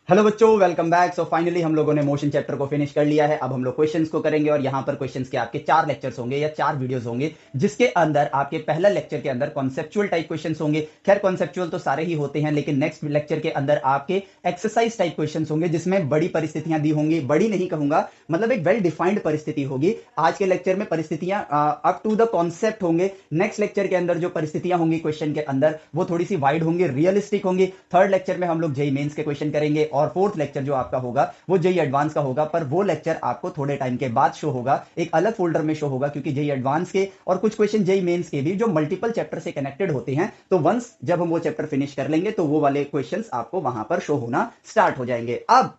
Hello बच्चों, welcome back. So finally हम लोगों ने मोशन चैप्टर को फिनिश कर लिया है। अब हम लोग क्वेश्चंस को करेंगे और यहाँ पर क्वेश्चंस के आपके 4 लेक्चर्स होंगे या 4 वीडियोस होंगे, जिसके अंदर आपके पहला लेक्चर के अंदर कॉन्सेप्चुअल टाइप क्वेश्चंस होंगे। खैर कॉन्सेप्चुअल तो सारे ही होते हैं, लेकिन नेक्स्ट लेक्चर के अंदर आपके एक्सरसाइज टाइप क्वेश्चंस होंगे, जिसमें बड़ी परिस्थितियां दी होंगी। बड़ी नहीं कहूंगा, मतलब एक वेल डिफाइंड परिस्थिति होगी। आज के लेक्चर में परिस्थितियां अप टू द कॉन्सेप्ट होंगे। नेक्स्ट लेक्चर के अंदर जो परिस्थितियां होंगी क्वेश्चन के अंदर, वो थोड़ी सी वाइड होंगी, रियलिस्टिक होंगी। थर्ड लेक्चर में हम लोग जेई मेंस के क्वेश्चन करेंगे और फोर्थ लेक्चर जो आपका होगा वो जेई एडवांस का होगा। पर वो लेक्चर आपको थोड़े टाइम के बाद शो होगा, एक अलग फोल्डर में शो होगा, क्योंकि जेई एडवांस के और कुछ क्वेश्चन जेई मेंस के भी जो मल्टीपल चैप्टर से कनेक्टेड होते हैं, तो वंस जब हम वो चैप्टर फिनिश कर लेंगे तो वो वाले क्वेश्चंस आपको वहां पर शो होना स्टार्ट हो जाएंगे। अब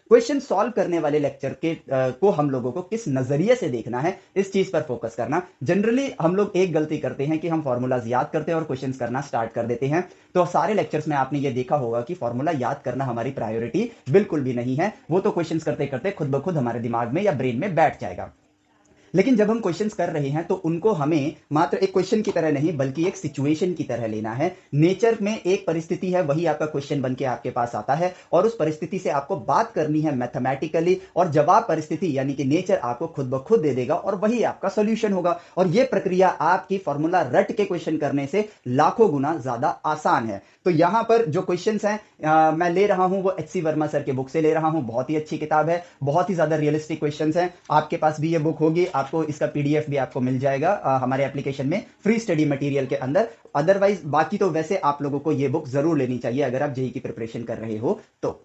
क्वेश्चन सॉल्व करने वाले लेक्चर के को हम लोगों को किस नजरिए से देखना है, इस चीज पर फोकस करना। जनरली हम लोग एक गलती करते हैं कि हम फॉर्मूलाज याद करते हैं और क्वेश्चंस करना स्टार्ट कर देते हैं। तो सारे लेक्चर्स में आपने ये देखा होगा कि फॉर्मूला याद करना हमारी प्रायोरिटी बिल्कुल भी नहीं है। वो तो क्वेश्चंस करते करते खुद ब खुद हमारे दिमाग में या ब्रेन में बैठ जाएगा। लेकिन जब हम क्वेश्चंस कर रहे हैं तो उनको हमें मात्र एक क्वेश्चन की तरह नहीं, बल्कि एक सिचुएशन की तरह लेना है। नेचर में एक परिस्थिति है, वही आपका क्वेश्चन बन के आपके पास आता है और उस परिस्थिति से आपको बात करनी है मैथमेटिकली, और जवाब परिस्थिति यानी कि नेचर आपको खुद ब खुद दे देगा और वही आपका सोल्यूशन होगा। और यह प्रक्रिया आपकी फॉर्मूला रट के क्वेश्चन करने से लाखों गुना ज्यादा आसान है। तो यहां पर जो क्वेश्चंस हैं मैं ले रहा हूं वो एचसी वर्मा सर के बुक से ले रहा हूं। बहुत ही अच्छी किताब है, बहुत ही ज्यादा रियलिस्टिक क्वेश्चंस हैं। आपके पास भी ये बुक होगी, आपको इसका पीडीएफ भी आपको मिल जाएगा हमारे एप्लीकेशन में फ्री स्टडी मटेरियल के अंदर। अदरवाइज बाकी तो वैसे आप लोगों को ये बुक जरूर लेनी चाहिए अगर आप जेई की प्रिपरेशन कर रहे हो तो।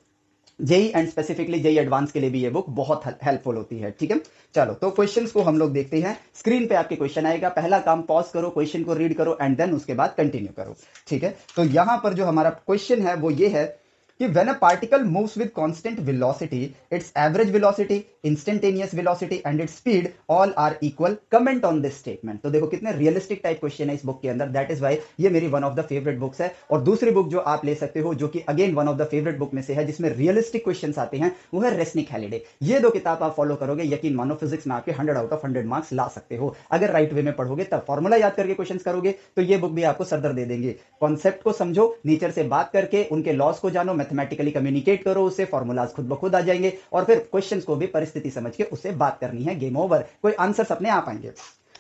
JEE and specifically JEE advance के लिए भी ये बुक बहुत हेल्पफुल होती है। ठीक है, चलो तो क्वेश्चंस को हम लोग देखते हैं। स्क्रीन पे आपके क्वेश्चन आएगा, पहला काम पॉज करो, क्वेश्चन को रीड करो एंड देन उसके बाद कंटिन्यू करो। ठीक है, तो यहां पर जो हमारा क्वेश्चन है वो ये है कि when a particle moves with constant velocity, its average velocity, instantaneous velocity and its speed all are equal. Comment on this statement. तो देखो कितने रियलिस्टिक टाइप क्वेश्चन है इस बुक के अंदर। दैट इज वाई ये मेरी one of the favourite books है। और दूसरी बुक जो आप ले सकते हो, जो कि again one of the favourite book में से है, जिसमें रियलिस्टिक क्वेश्चन आते हैं, वो है रेस्निक हैलिडे। ये दो किताब आप फॉलो करोगे, यकीन मानो फिजिक्स में आपके 100 आउट ऑफ 100 मार्क्स ला सकते हो। अगर राइट वे में पढ़ोगे, तब फॉर्मूला याद करके क्वेश्चन करोगे तो ये बुक भी आपको सरदर दे देंगे। कॉन्सेप्ट को समझो, नेचर से बात करके उनके लॉस को जानो, मैथमेटिकली कम्युनिकेट करो उससे, फॉर्मूलाज खुद ब खुद आ जाएंगे और फिर क्वेश्चंस को भी परिस्थिति समझ के उससे बात करनी है। गेम ओवर, कोई आंसर्स अपने आप आएंगे।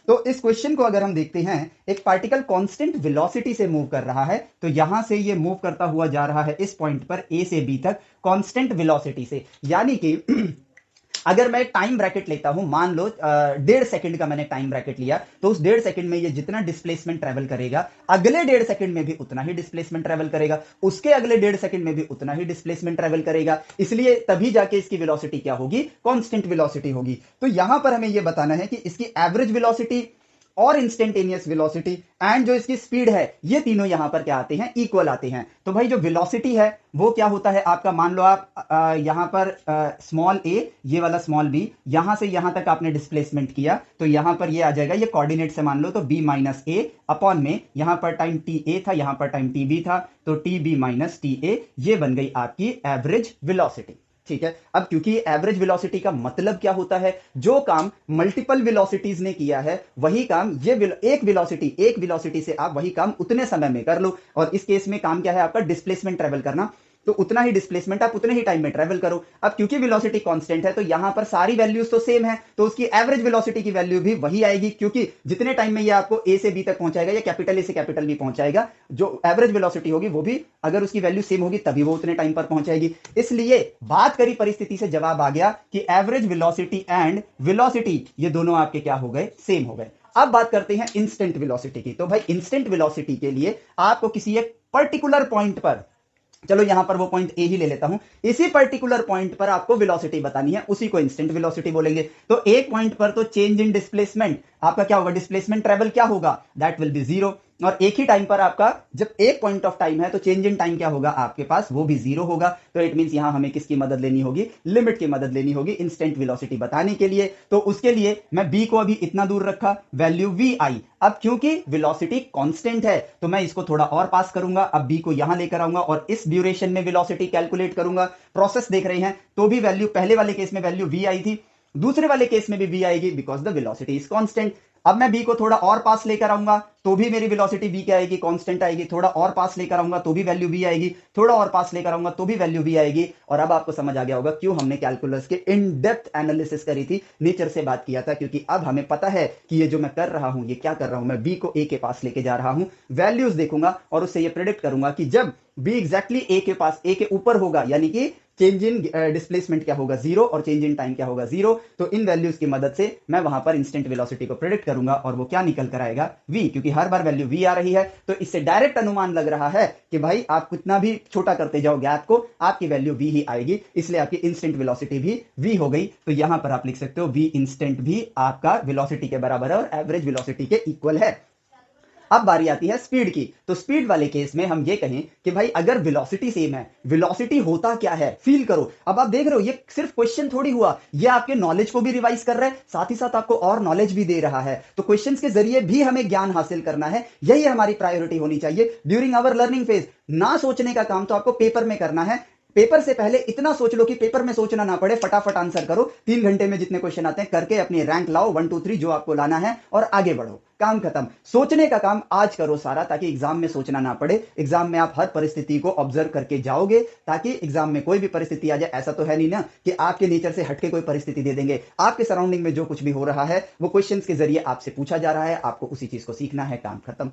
तो इस क्वेश्चन को अगर हम देखते हैं, एक पार्टिकल कांस्टेंट वेलोसिटी से मूव कर रहा है, तो यहां से ये मूव करता हुआ जा रहा है इस पॉइंट पर ए से बी तक कांस्टेंट वेलोसिटी से। यानी कि अगर मैं टाइम ब्रैकेट लेता हूं, मान लो 1.5 सेकंड का मैंने टाइम ब्रैकेट लिया, तो उस 1.5 सेकंड में ये जितना डिस्प्लेसमेंट ट्रेवल करेगा, अगले 1.5 सेकंड में भी उतना ही डिस्प्लेसमेंट ट्रेवल करेगा, उसके अगले 1.5 सेकंड में भी उतना ही डिस्प्लेसमेंट ट्रेवल करेगा। इसलिए तभी जाके इसकी वेलोसिटी क्या होगी, कांस्टेंट वेलोसिटी होगी। तो यहां पर हमें यह बताना है कि इसकी एवरेज वेलोसिटी और इंस्टेंटेनियस वेलोसिटी एंड जो इसकी स्पीड है, ये तीनों यहां पर क्या आते हैं, इक्वल आते हैं। तो भाई जो वेलोसिटी है वो क्या होता है आपका, मान लो आप यहां पर स्मॉल ए, ये वाला स्मॉल बी, यहां से यहां तक आपने डिस्प्लेसमेंट किया, तो यहां पर ये आ जाएगा, ये कोऑर्डिनेट से मान लो तो बी माइनस ए अपॉन में, यहां पर टाइम टी ए था, यहां पर टाइम टी बी था, तो t b minus t a, ये बन गई आपकी एवरेज वेलोसिटी। ठीक है, अब क्योंकि एवरेज वेलोसिटी का मतलब क्या होता है, जो काम मल्टीपल वेलोसिटीज ने किया है वही काम ये एक वेलोसिटी से आप वही काम उतने समय में कर लो। और इस केस में काम क्या है आपका, डिस्प्लेसमेंट ट्रेवल करना, तो उतना ही डिस्प्लेसमेंट आप उतने ही टाइम में ट्रेवल करो। अब क्योंकि वेलोसिटी कांस्टेंट है, तो यहां पर सारी वैल्यूज तो सेम है, तो उसकी एवरेज वेलोसिटी की वैल्यू भी वही आएगी, क्योंकि जितने टाइम में ये आपको ए से बी तक पहुंचाएगा या कैपिटल ए से कैपिटल बी पहुंचाएगा, जो एवरेज वेलोसिटी होगी वो भी अगर उसकी वैल्यू सेम होगी तभी वो उतने टाइम पर पहुंचाएगी। इसलिए बात करी परिस्थिति से जवाब आ गया कि एवरेज वेलोसिटी एंड वेलोसिटी ये दोनों आपके क्या हो गए, सेम हो गए। अब बात करते हैं इंस्टेंट वेलोसिटी की। तो भाई इंस्टेंट वेलोसिटी के लिए आपको किसी एक पर्टिकुलर पॉइंट पर, चलो यहां पर वो पॉइंट ए ही ले लेता हूं, इसी पर्टिकुलर पॉइंट पर आपको वेलोसिटी बतानी है, उसी को इंस्टेंट वेलोसिटी बोलेंगे। तो एक पॉइंट पर तो चेंज इन डिस्प्लेसमेंट आपका क्या होगा, डिस्प्लेसमेंट ट्रेवल क्या होगा, दैट विल बी जीरो। और एक ही टाइम पर आपका जब एक पॉइंट ऑफ टाइम है तो चेंज इन टाइम क्या होगा आपके पास, वो भी जीरो होगा। तो इट मींस यहां हमें किसकी मदद लेनी होगी, लिमिट की मदद लेनी होगी इंस्टेंट वेलोसिटी बताने के लिए। तो उसके लिए मैं बी को अभी इतना दूर रखा, वैल्यू वी आई। अब क्योंकि वेलोसिटी कांस्टेंट है तो मैं इसको थोड़ा और पास करूंगा, अब बी को यहां लेकर आऊंगा और इस ड्यूरेशन में वेलोसिटी कैलकुलेट करूंगा। प्रोसेस देख रहे हैं तो भी वैल्यू, पहले वाले केस में वैल्यू वी आई थी, दूसरे वाले केस में भी वी आएगी, because the velocity is constant. अब मैं बी को थोड़ा और पास लेकर आऊंगा तो भी मेरी वेलोसिटी बी क्या आएगी, कांस्टेंट आएगी। थोड़ा और पास लेकर आऊंगा तो भी वैल्यू बी आएगी, थोड़ा और पास लेकर आऊंगा तो भी वैल्यू बी आएगी। और अब आपको समझ आ गया होगा क्यों हमने कैलकुलस के इन डेप्थ एनालिसिस करी थी, नेचर से बात किया था, क्योंकि अब हमें पता है कि ये जो मैं कर रहा हूं ये क्या कर रहा हूं, मैं बी को ए के पास लेके जा रहा हूं, वैल्यूज देखूंगा और उससे ये प्रेडिक्ट करूंगा कि जब बी एग्जैक्टली ए के पास, ए के ऊपर होगा, यानी कि चेंज इन डिस्प्लेसमेंट क्या होगा, जीरो, और चेंज इन टाइम क्या होगा, जीरो। तो इन वैल्यूज की मदद से मैं वहां पर इंस्टेंट वेलोसिटी को प्रेडिक्ट करूंगा और वो क्या निकल कर आएगा, v, क्योंकि हर बार वैल्यू v आ रही है। तो इससे डायरेक्ट अनुमान लग रहा है कि भाई आप कितना भी छोटा करते जाओ गैप को, आपकी वैल्यू v ही आएगी, इसलिए आपकी इंस्टेंट वेलोसिटी भी v हो गई। तो यहां पर आप लिख सकते हो v इंस्टेंट भी आपका वेलोसिटी के बराबर है और एवरेज वेलोसिटी के इक्वल है। अब बारी आती है स्पीड की। तो स्पीड वाले केस में हम ये कहें कि भाई अगर वेलोसिटी सेम है, वेलोसिटी होता क्या है, फील करो। अब आप देख रहे हो ये सिर्फ क्वेश्चन थोड़ी हुआ, ये आपके नॉलेज को भी रिवाइज कर रहा है, साथ ही साथ आपको और नॉलेज भी दे रहा है। तो क्वेश्चंस के जरिए भी हमें ज्ञान हासिल करना है, यही हमारी प्रायोरिटी होनी चाहिए ड्यूरिंग आवर लर्निंग फेज। ना सोचने का काम तो आपको पेपर में करना है। पेपर से पहले इतना सोच लो कि पेपर में सोचना ना पड़े, फटाफट आंसर करो, 3 घंटे में जितने क्वेश्चन आते हैं करके अपनी रैंक लाओ, 1 2 3 जो आपको लाना है, और आगे बढ़ो, काम खत्म। सोचने का काम आज करो सारा, ताकि एग्जाम में सोचना ना पड़े। एग्जाम में आप हर परिस्थिति को ऑब्जर्व करके जाओगे, ताकि एग्जाम में कोई भी परिस्थिति आ जाए, ऐसा तो है नहीं ना कि आपके नेचर से हटके कोई परिस्थिति दे देंगे। आपके सराउंडिंग में जो कुछ भी हो रहा है वो क्वेश्चंस के जरिए आपसे पूछा जा रहा है, आपको उसी चीज को सीखना है, काम खत्म।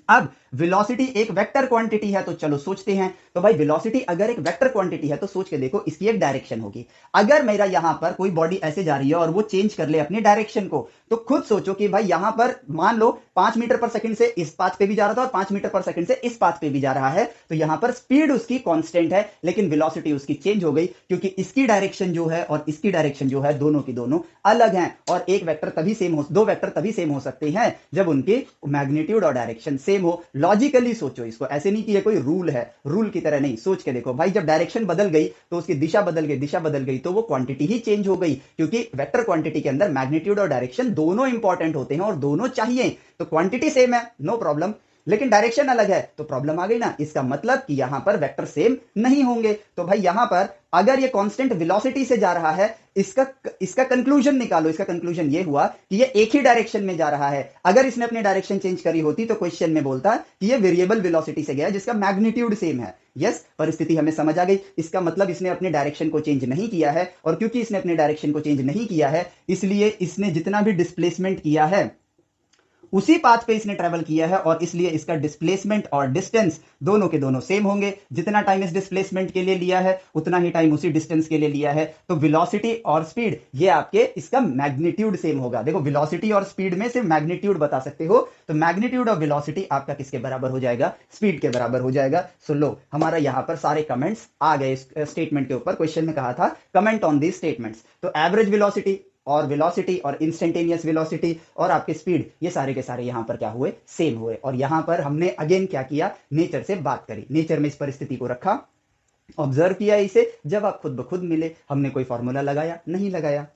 अब वेलोसिटी एक वेक्टर क्वांटिटी है, तो चलो सोचते हैं। तो भाई वेलोसिटी अगर एक वेक्टर क्वांटिटी है तो सोच के देखो, इसकी एक डायरेक्शन होगी। अगर मेरा यहां पर कोई बॉडी ऐसे जा रही है और वो चेंज कर ले अपनी डायरेक्शन को, तो खुद सोचो कि भाई यहां पर मान लो 5 मीटर पर सेकंड से इस पाथ पे भी जा रहा था और 5 मीटर पर सेकंड से इस पाथ पे भी जा रहा है, तो यहां पर स्पीड उसकी कांस्टेंट है, लेकिन वेलोसिटी उसकी चेंज हो गई, क्योंकि इसकी डायरेक्शन जो है और इसकी डायरेक्शन जो है दोनों की दोनों अलग हैं। और एक वेक्टर तभी सेम हो, दो वेक्टर तभी सेम हो सकते हैं जब उनकी मैग्नीट्यूड और डायरेक्शन सेम हो। लॉजिकली सोचो इसको, ऐसे नहीं कि ये कोई रूल है, रूल की तरह नहीं, सोच के देखो भाई, जब डायरेक्शन बदल गई तो उसकी दिशा बदल गई, दिशा बदल गई तो वो क्वांटिटी ही चेंज हो गई, क्योंकि वेक्टर क्वांटिटी के अंदर मैग्नीट्यूड और डायरेक्शन दोनों इंपॉर्टेंट होते हैं और दोनों चाहिए। तो क्वांटिटी सेम है, नो प्रॉब्लम, लेकिन डायरेक्शन अलग है तो प्रॉब्लम आ गई ना। इसका मतलब कि यहां पर वेक्टर सेम नहीं होंगे। तो भाई यहां पर अगर ये कांस्टेंट वेलोसिटी से जा रहा है, इसका कंक्लूजन निकालो। इसका कंक्लूजन ये हुआ कि ये एक ही डायरेक्शन में जा रहा है। अगर इसने अपनी डायरेक्शन चेंज करी होती तो क्वेश्चन में बोलता कि ये वेरिएबल वेलोसिटी से गया जिसका मैग्नीट्यूड सेम है। यस, परिस्थिति हमें समझ आ गई। इसका मतलब इसने अपने डायरेक्शन को चेंज नहीं किया है, और क्योंकि इसने अपने डायरेक्शन को चेंज नहीं किया है, इसलिए इसने जितना भी डिस्प्लेसमेंट किया है उसी पाथ पे इसने ट्रेवल किया है, और इसलिए इसका डिस्प्लेसमेंट और डिस्टेंस दोनों के दोनों सेम होंगे। जितना टाइम इस डिस्प्लेसमेंट के लिए लिया है उतना ही टाइम उसी डिस्टेंस के लिए लिया है। तो वेलोसिटी और स्पीड ये आपके, इसका मैग्नीट्यूड सेम होगा। देखो वेलोसिटी और स्पीड में सिर्फ मैग्नीट्यूड बता सकते हो, तो मैग्नीट्यूड ऑफ वेलोसिटी आपका किसके बराबर हो जाएगा, स्पीड के बराबर हो जाएगा। सो लो, हमारा यहां पर सारे कमेंट्स आ गए इस स्टेटमेंट के ऊपर। क्वेश्चन में कहा था कमेंट ऑन दीज स्टेटमेंट्स। तो एवरेज वेलोसिटी और वेलोसिटी और इंस्टेंटेनियस वेलोसिटी और आपके स्पीड, ये सारे के सारे यहां पर क्या हुए, सेम हुए। और यहां पर हमने अगेन क्या किया, नेचर से बात करी, नेचर में इस परिस्थिति को रखा, ऑब्जर्व किया इसे, जब आप खुद ब खुद मिले। हमने कोई फॉर्मूला लगाया नहीं, लगाया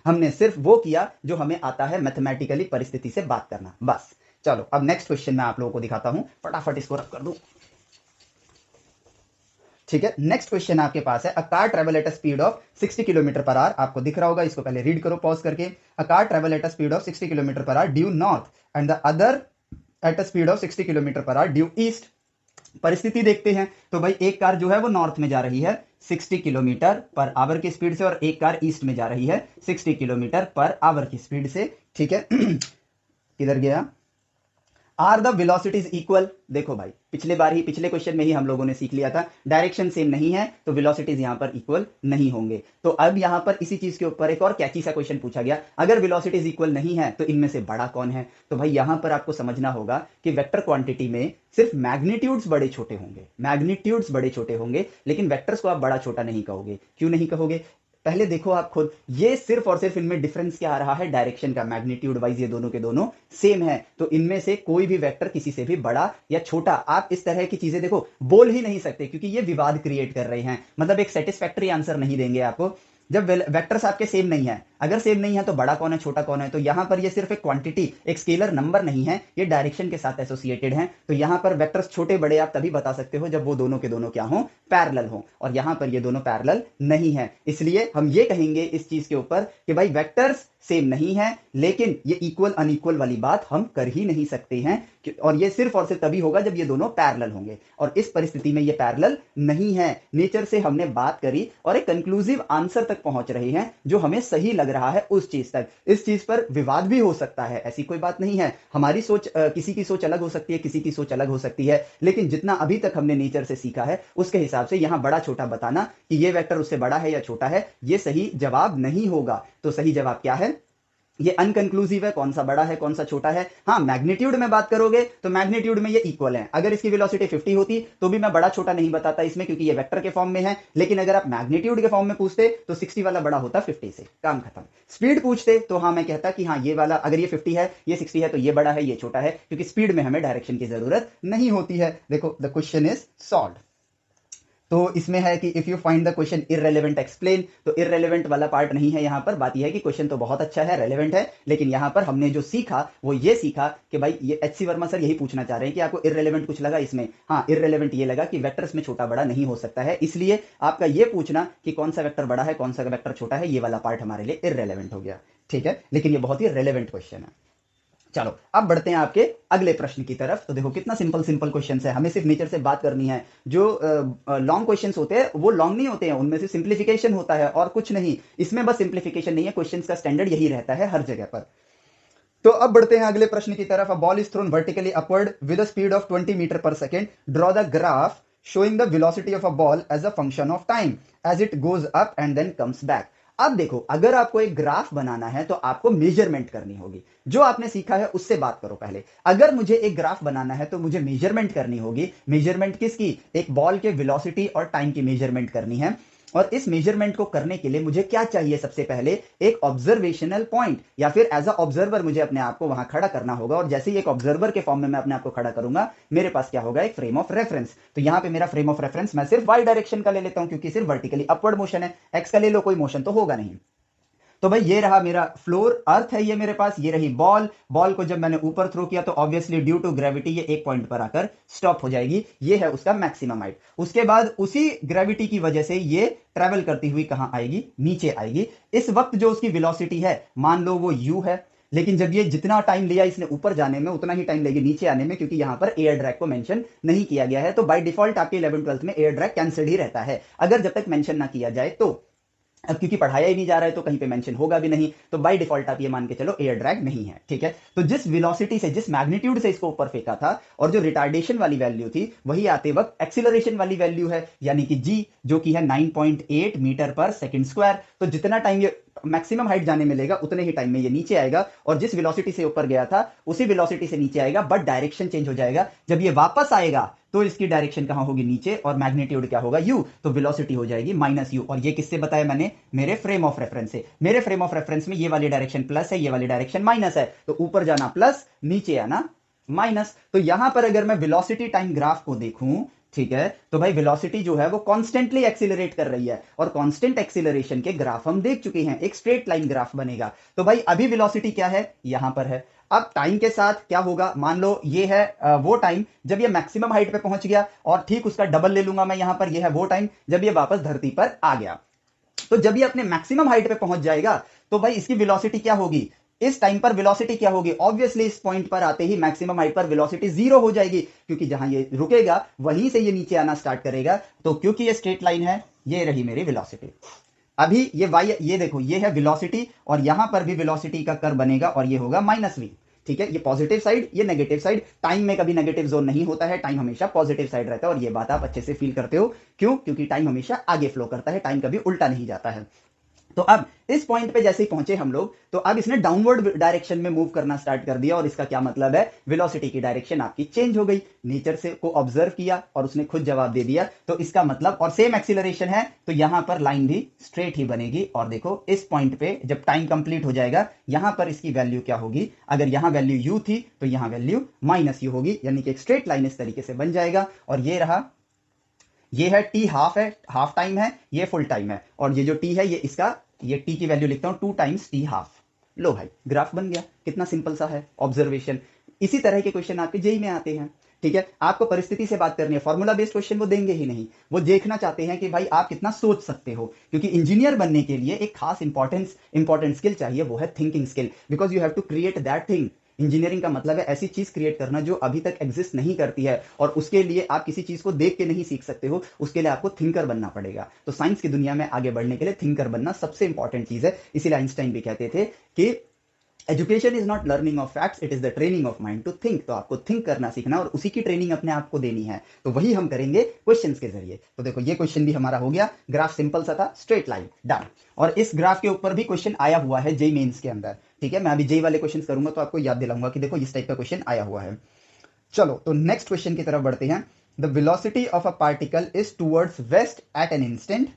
हमने सिर्फ वो किया जो हमें आता है, मैथमेटिकली परिस्थिति से बात करना, बस। चलो अब नेक्स्ट क्वेश्चन मैं आप लोगों को दिखाता हूं, फटाफट इसको रख कर दूं। ठीक है, नेक्स्ट क्वेश्चन आपके पास है, a car travel at a speed of 60 kilometre per hour. आपको दिख रहा होगा, इसको पहले रीड करो पॉज करके। A car travel at a speed of 60 kilometre per hour due north and the other at a speed of 60 kilometre per hour due east. परिस्थिति देखते हैं। तो भाई एक कार जो है वो नॉर्थ में जा रही है 60 किलोमीटर पर आवर की स्पीड से, और एक कार ईस्ट में जा रही है 60 किलोमीटर पर आवर की स्पीड से। ठीक है किधर गया, आर द वेलोसिटीज इक्वल। देखो भाई पिछले बार ही, पिछले क्वेश्चन में ही हम लोगों ने सीख लिया था, डायरेक्शन सेम नहीं है तो वेलोसिटीज यहां पर इक्वल नहीं होंगे। तो अब यहां पर इसी चीज के ऊपर एक और कैची सा क्वेश्चन पूछा गया, अगर वेलोसिटीज इक्वल नहीं है तो इनमें से बड़ा कौन है। तो भाई यहां पर आपको समझना होगा कि वेक्टर क्वांटिटी में सिर्फ मैग्नीट्यूड्स बड़े छोटे होंगे, मैग्नीट्यूड्स बड़े छोटे होंगे, लेकिन वेक्टर्स को आप बड़ा छोटा नहीं कहोगे। क्यों नहीं कहोगे, पहले देखो आप खुद, ये सिर्फ और सिर्फ इनमें डिफरेंस क्या आ रहा है, डायरेक्शन का। मैग्नीट्यूड वाइज ये दोनों के दोनों सेम है, तो इनमें से कोई भी वेक्टर किसी से भी बड़ा या छोटा, आप इस तरह की चीजें देखो बोल ही नहीं सकते, क्योंकि ये विवाद क्रिएट कर रहे हैं, मतलब एक सेटिस्फैक्टरी आंसर नहीं देंगे आपको जब वेक्टर्स आपके सेम नहीं है। अगर सेम नहीं है तो बड़ा कौन है, छोटा कौन है। तो यहां पर ये सिर्फ एक क्वांटिटी, एक स्केलर नंबर नहीं है, ये डायरेक्शन के साथ एसोसिएटेड है। तो यहां पर वेक्टर्स छोटे बड़े आप तभी बता सकते हो जब वो दोनों के दोनों क्या हो, पैरेलल हो, और यहां पर ये दोनों पैरेलल नहीं है। इसलिए हम ये कहेंगे इस चीज के ऊपर कि भाई वेक्टर्स सेम नहीं है, लेकिन ये इक्वल अनइक्वल वाली बात हम कर ही नहीं सकते हैं, और ये सिर्फ और सिर्फ तभी होगा जब ये दोनों पैरेलल होंगे, और इस परिस्थिति में ये पैरेलल नहीं है। नेचर से हमने बात करी और एक कंक्लूसिव आंसर तक पहुंच रहे हैं जो हमें सही लग रहा है उस चीज तक। इस चीज पर विवाद भी हो सकता है, ऐसी कोई बात नहीं है। हमारी सोच किसी की सोच अलग हो सकती है, किसी की सोच अलग हो सकती है, लेकिन जितना अभी तक हमने नेचर से सीखा है उसके हिसाब से यहां बड़ा छोटा बताना कि ये वेक्टर उससे बड़ा है या छोटा है, ये सही जवाब नहीं होगा। तो सही जवाब क्या है? ये अनकंक्लूसिव है, कौन सा बड़ा है कौन सा छोटा है। हाँ, मैग्नीट्यूड में बात करोगे तो मैग्नीट्यूड में ये इक्वल है। अगर इसकी वेलोसिटी 50 होती तो भी मैं बड़ा छोटा नहीं बताता इसमें, क्योंकि ये वेक्टर के फॉर्म में है। लेकिन अगर आप मैग्नीट्यूड के फॉर्म में पूछते तो 60 वाला बड़ा होता 50 से, काम खत्म। स्पीड पूछते तो हाँ मैं कहता कि हाँ ये वाला, अगर ये 50 है ये 60 है तो ये बड़ा है ये छोटा है, क्योंकि स्पीड में हमें डायरेक्शन की जरूरत नहीं होती है। देखो, द क्वेश्चन इज सॉल्व्ड। तो इसमें है कि if you find the question irrelevant explain, तो इररेलेवेंट वाला पार्ट नहीं है यहाँ पर। बात यह है कि क्वेश्चन तो बहुत अच्छा है, रेलेवेंट है, लेकिन यहाँ पर हमने जो सीखा वो ये सीखा कि भाई ये एचसी वर्मा सर यही पूछना चाह रहे हैं कि आपको इररेलेवेंट कुछ लगा इसमें। हाँ, इररेलेवेंट ये लगा कि वेक्टर्स में छोटा बड़ा नहीं हो सकता है, इसलिए आपका ये पूछना कि कौन सा वेक्टर बड़ा है कौन सा वेक्टर छोटा है, ये वाला पार्ट हमारे लिए इररेलेवेंट हो गया। ठीक है, लेकिन ये बहुत ही रेलेवेंट क्वेश्चन है। चलो अब बढ़ते हैं आपके अगले प्रश्न की तरफ। तो देखो कितना सिंपल सिंपल क्वेश्चन है, हमें सिर्फ नेचर से बात करनी है। जो लॉन्ग क्वेश्चंस होते हैं वो लॉन्ग नहीं होते हैं, उनमें से सिंप्लीफिकेशन होता है और कुछ नहीं। इसमें बस सिंप्लीफिकेशन नहीं है, क्वेश्चंस का स्टैंडर्ड यही रहता है हर जगह पर। तो अब बढ़ते हैं अगले प्रश्न की तरफ। A ball is thrown vertically upward with a speed of 20 metre per second. Draw the graph showing the velocity of a ball as a function of time as it goes up and then comes back. अब देखो, अगर आपको एक graph बनाना है तो आपको measurement करनी होगी। जो आपने सीखा है उससे बात करो पहले। अगर मुझे एक ग्राफ बनाना है तो मुझे मेजरमेंट करनी होगी। मेजरमेंट किसकी? एक बॉल के वेलोसिटी और टाइम की मेजरमेंट करनी है। और इस मेजरमेंट को करने के लिए मुझे क्या चाहिए? सबसे पहले एक ऑब्जर्वेशनल पॉइंट, या फिर एज अ ऑब्जर्वर मुझे अपने आप को वहां खड़ा करना होगा। और जैसे ही एक ऑब्जर्वर के फॉर्म में मैं अपने आप को खड़ा करूंगा, मेरे पास क्या होगा? एक फ्रेम ऑफ रेफरेंस। तो यहां पे मेरा फ्रेम ऑफ रेफरेंस मैं सिर्फ वाई डायरेक्शन का ले लेता हूं, क्योंकि सिर्फ वर्टिकली अपवर्ड मोशन है। एक्स का ले लो, कोई मोशन तो होगा नहीं। तो भाई ये रहा मेरा फ्लोर, अर्थ है ये मेरे पास, ये रही बॉल। बॉल को जब मैंने ऊपर थ्रो किया तो ऑब्वियसली ड्यू टू ग्रेविटी ये एक पॉइंट पर आकर स्टॉप हो जाएगी। ये है उसका मैक्सिमम हाइट। उसके बाद उसी ग्रेविटी की वजह से ये ट्रेवल करती हुई कहां आएगी? नीचे आएगी। इस वक्त जो उसकी वेलोसिटी है, मान लो वो u है, लेकिन जब ये जितना टाइम लिया इसने ऊपर जाने में उतना ही टाइम लेगी नीचे आने में, क्योंकि यहां पर एयर ड्रैग को मेंशन नहीं किया गया है। तो बाय डिफॉल्ट आपके 11th-12th में एयर ड्रैग कैंसिल्ड ही रहता है, अगर जब तक मेंशन ना किया जाए तो। अब क्योंकि पढ़ाया ही नहीं जा रहा है तो कहीं पे मेंशन होगा भी नहीं, तो बाय डिफॉल्ट आप ये मान के चलो एयर ड्रैग नहीं है। ठीक है, तो जिस वेलोसिटी से, जिस मैग्नीट्यूड से इसको ऊपर फेंका था, और जो रिटार्डेशन वाली वैल्यू थी, वही आते वक्त एक्सीलरेशन वाली वैल्यू है, यानी कि जी, जो कि है 9.8 मीटर पर सेकंड स्क्वायर। तो जितना टाइम ये मैक्सिमम हाइट जाने में लेगा उतने ही टाइम में ये नीचे आएगा, और जिस वेलोसिटी से ऊपर गया था उसी वेलोसिटी से नीचे आएगा, बट डायरेक्शन चेंज हो जाएगा। जब ये वापस आएगा तो इसकी डायरेक्शन कहां होगी? नीचे, और मैग्नीट्यूड क्या होगा? u। तो वेलोसिटी हो जाएगी -u। और ये किससे बताया मैंने? मेरे फ्रेम ऑफ रेफरेंस से। मेरे फ्रेम ऑफ रेफरेंस में ये वाली डायरेक्शन प्लस है, ये वाली डायरेक्शन माइनस है, तो ऊपर जाना प्लस, नीचे आना माइनस। तो यहां पर अगर मैं वेलोसिटी टाइम ग्राफ को देखूं, ठीक है, तो भाई वेलोसिटी जो है वो कांस्टेंटली एक्सीलरेट कर रही है, और कांस्टेंट एक्सीलरेशन के ग्राफ हम देख चुके हैं, एक स्ट्रेट लाइन ग्राफ बनेगा। तो भाई अभी वेलोसिटी क्या है? यहां पर है। अब टाइम के साथ क्या होगा? मान लो ये है वो टाइम जब ये मैक्सिमम हाइट पे पहुंच गया, और ठीक उसका डबल ले लूंगा मैं यहां पर, ये है वो टाइम जब ये वापस धरती पर आ गया। तो जब ये अपने मैक्सिमम हाइट पे पहुंच जाएगा तो भाई इसकी वेलोसिटी क्या होगी? इस टाइम पर वेलोसिटी क्या होगी? ऑब्वियसली इस पॉइंट पर आते ही मैक्सिमम हाइट पर वेलोसिटी 0 हो जाएगी, क्योंकि जहां ये रुकेगा वहीं से ये नीचे आना स्टार्ट करेगा। तो क्योंकि ये स्ट्रेट लाइन है, ये रही मेरी वेलोसिटी। अभी ये y, ये देखो ये है वेलोसिटी, और यहां पर भी वेलोसिटी का कर्व बनेगा, और ये होगा -v। ठीक है, ये पॉजिटिव साइड, ये नेगेटिव साइड। टाइम में कभी नेगेटिव जोन नहीं होता है, टाइम हमेशा पॉजिटिव साइड रहता है, और ये बात आप अच्छे से फील करते हो। क्यों? क्योंकि टाइम हमेशा आगे फ्लो करता है, टाइम कभी उल्टा नहीं जाता है। तो अब इस पॉइंट पे जैसे ही पहुंचे हम लोग, तो अब इसने डाउनवर्ड डायरेक्शन में मूव करना स्टार्ट कर दिया, और इसका क्या मतलब है? वेलोसिटी की डायरेक्शन आपकी चेंज हो गई। नेचर से को ऑब्जर्व किया और उसने खुद जवाब दे दिया, तो इसका मतलब, और सेम एक्सीलरेशन है, तो यहां पर लाइन भी स्ट्रेट ही बनेगी। और देखो इस पॉइंट पे जब टाइम कंप्लीट हो जाएगा, यहां पर इसकी वैल्यू क्या होगी? अगर यहां वैल्यू u थी तो यहां वैल्यू -u होगी, यानी कि एक स्ट्रेट लाइन इस तरीके से बन जाएगा। और ये रहा, ये है t हाफ है, हाफ टाइम है, ये फुल टाइम है, और ये जो t है, ये इसका, ये t की वैल्यू लिखता हूं 2 टाइम्स t हाफ। लो भाई ग्राफ बन गया, कितना सिंपल सा है ऑब्जर्वेशन। इसी तरह के क्वेश्चन आपके जेई में आते हैं। ठीक है, आपको परिस्थिति से बात करनी है, फॉर्मूला बेस्ड क्वेश्चन वो देंगे ही नहीं। वो देखना चाहते हैं कि भाई आप कितना सोच सकते हो, क्योंकि इंजीनियर बनने के लिए एक खास इंपॉर्टेंट स्किल चाहिए, वो है thinking skill, because you have to create that thing. Engineering का मतलब है ऐसी चीज क्रिएट करना जो अभी तक एग्जिस्ट नहीं करती है, और उसके लिए आप किसी चीज को देख के नहीं सीख सकते हो, उसके लिए आपको थिंकर बनना पड़ेगा। तो साइंस की दुनिया में आगे बढ़ने के लिए थिंकर बनना सबसे इंपॉर्टेंट चीज है। इसीलिए आइंस्टाइन भी कहते थे कि education is not learning of facts, it is the training of mind to think. तो आपको थिंक करना सीखना और उसी की ट्रेनिंग अपने आप को देनी है, तो वही हम करेंगे क्वेश्चंस के जरिए। तो देखो ये क्वेश्चन भी हमारा हो गया, ग्राफ सिंपल सा था, स्ट्रेट लाइन, डन। और इस ग्राफ के ऊपर भी क्वेश्चन आया हुआ है जेई मेंस के अंदर, ठीक है। मैं अभी जेई वाले क्वेश्चन करूंगा तो आपको याद दिलाऊंगा कि देखो इस टाइप का क्वेश्चन आया हुआ है। चलो तो नेक्स्ट क्वेश्चन की तरफ बढ़ते हैं। The velocity of a particle is towards west at an instant,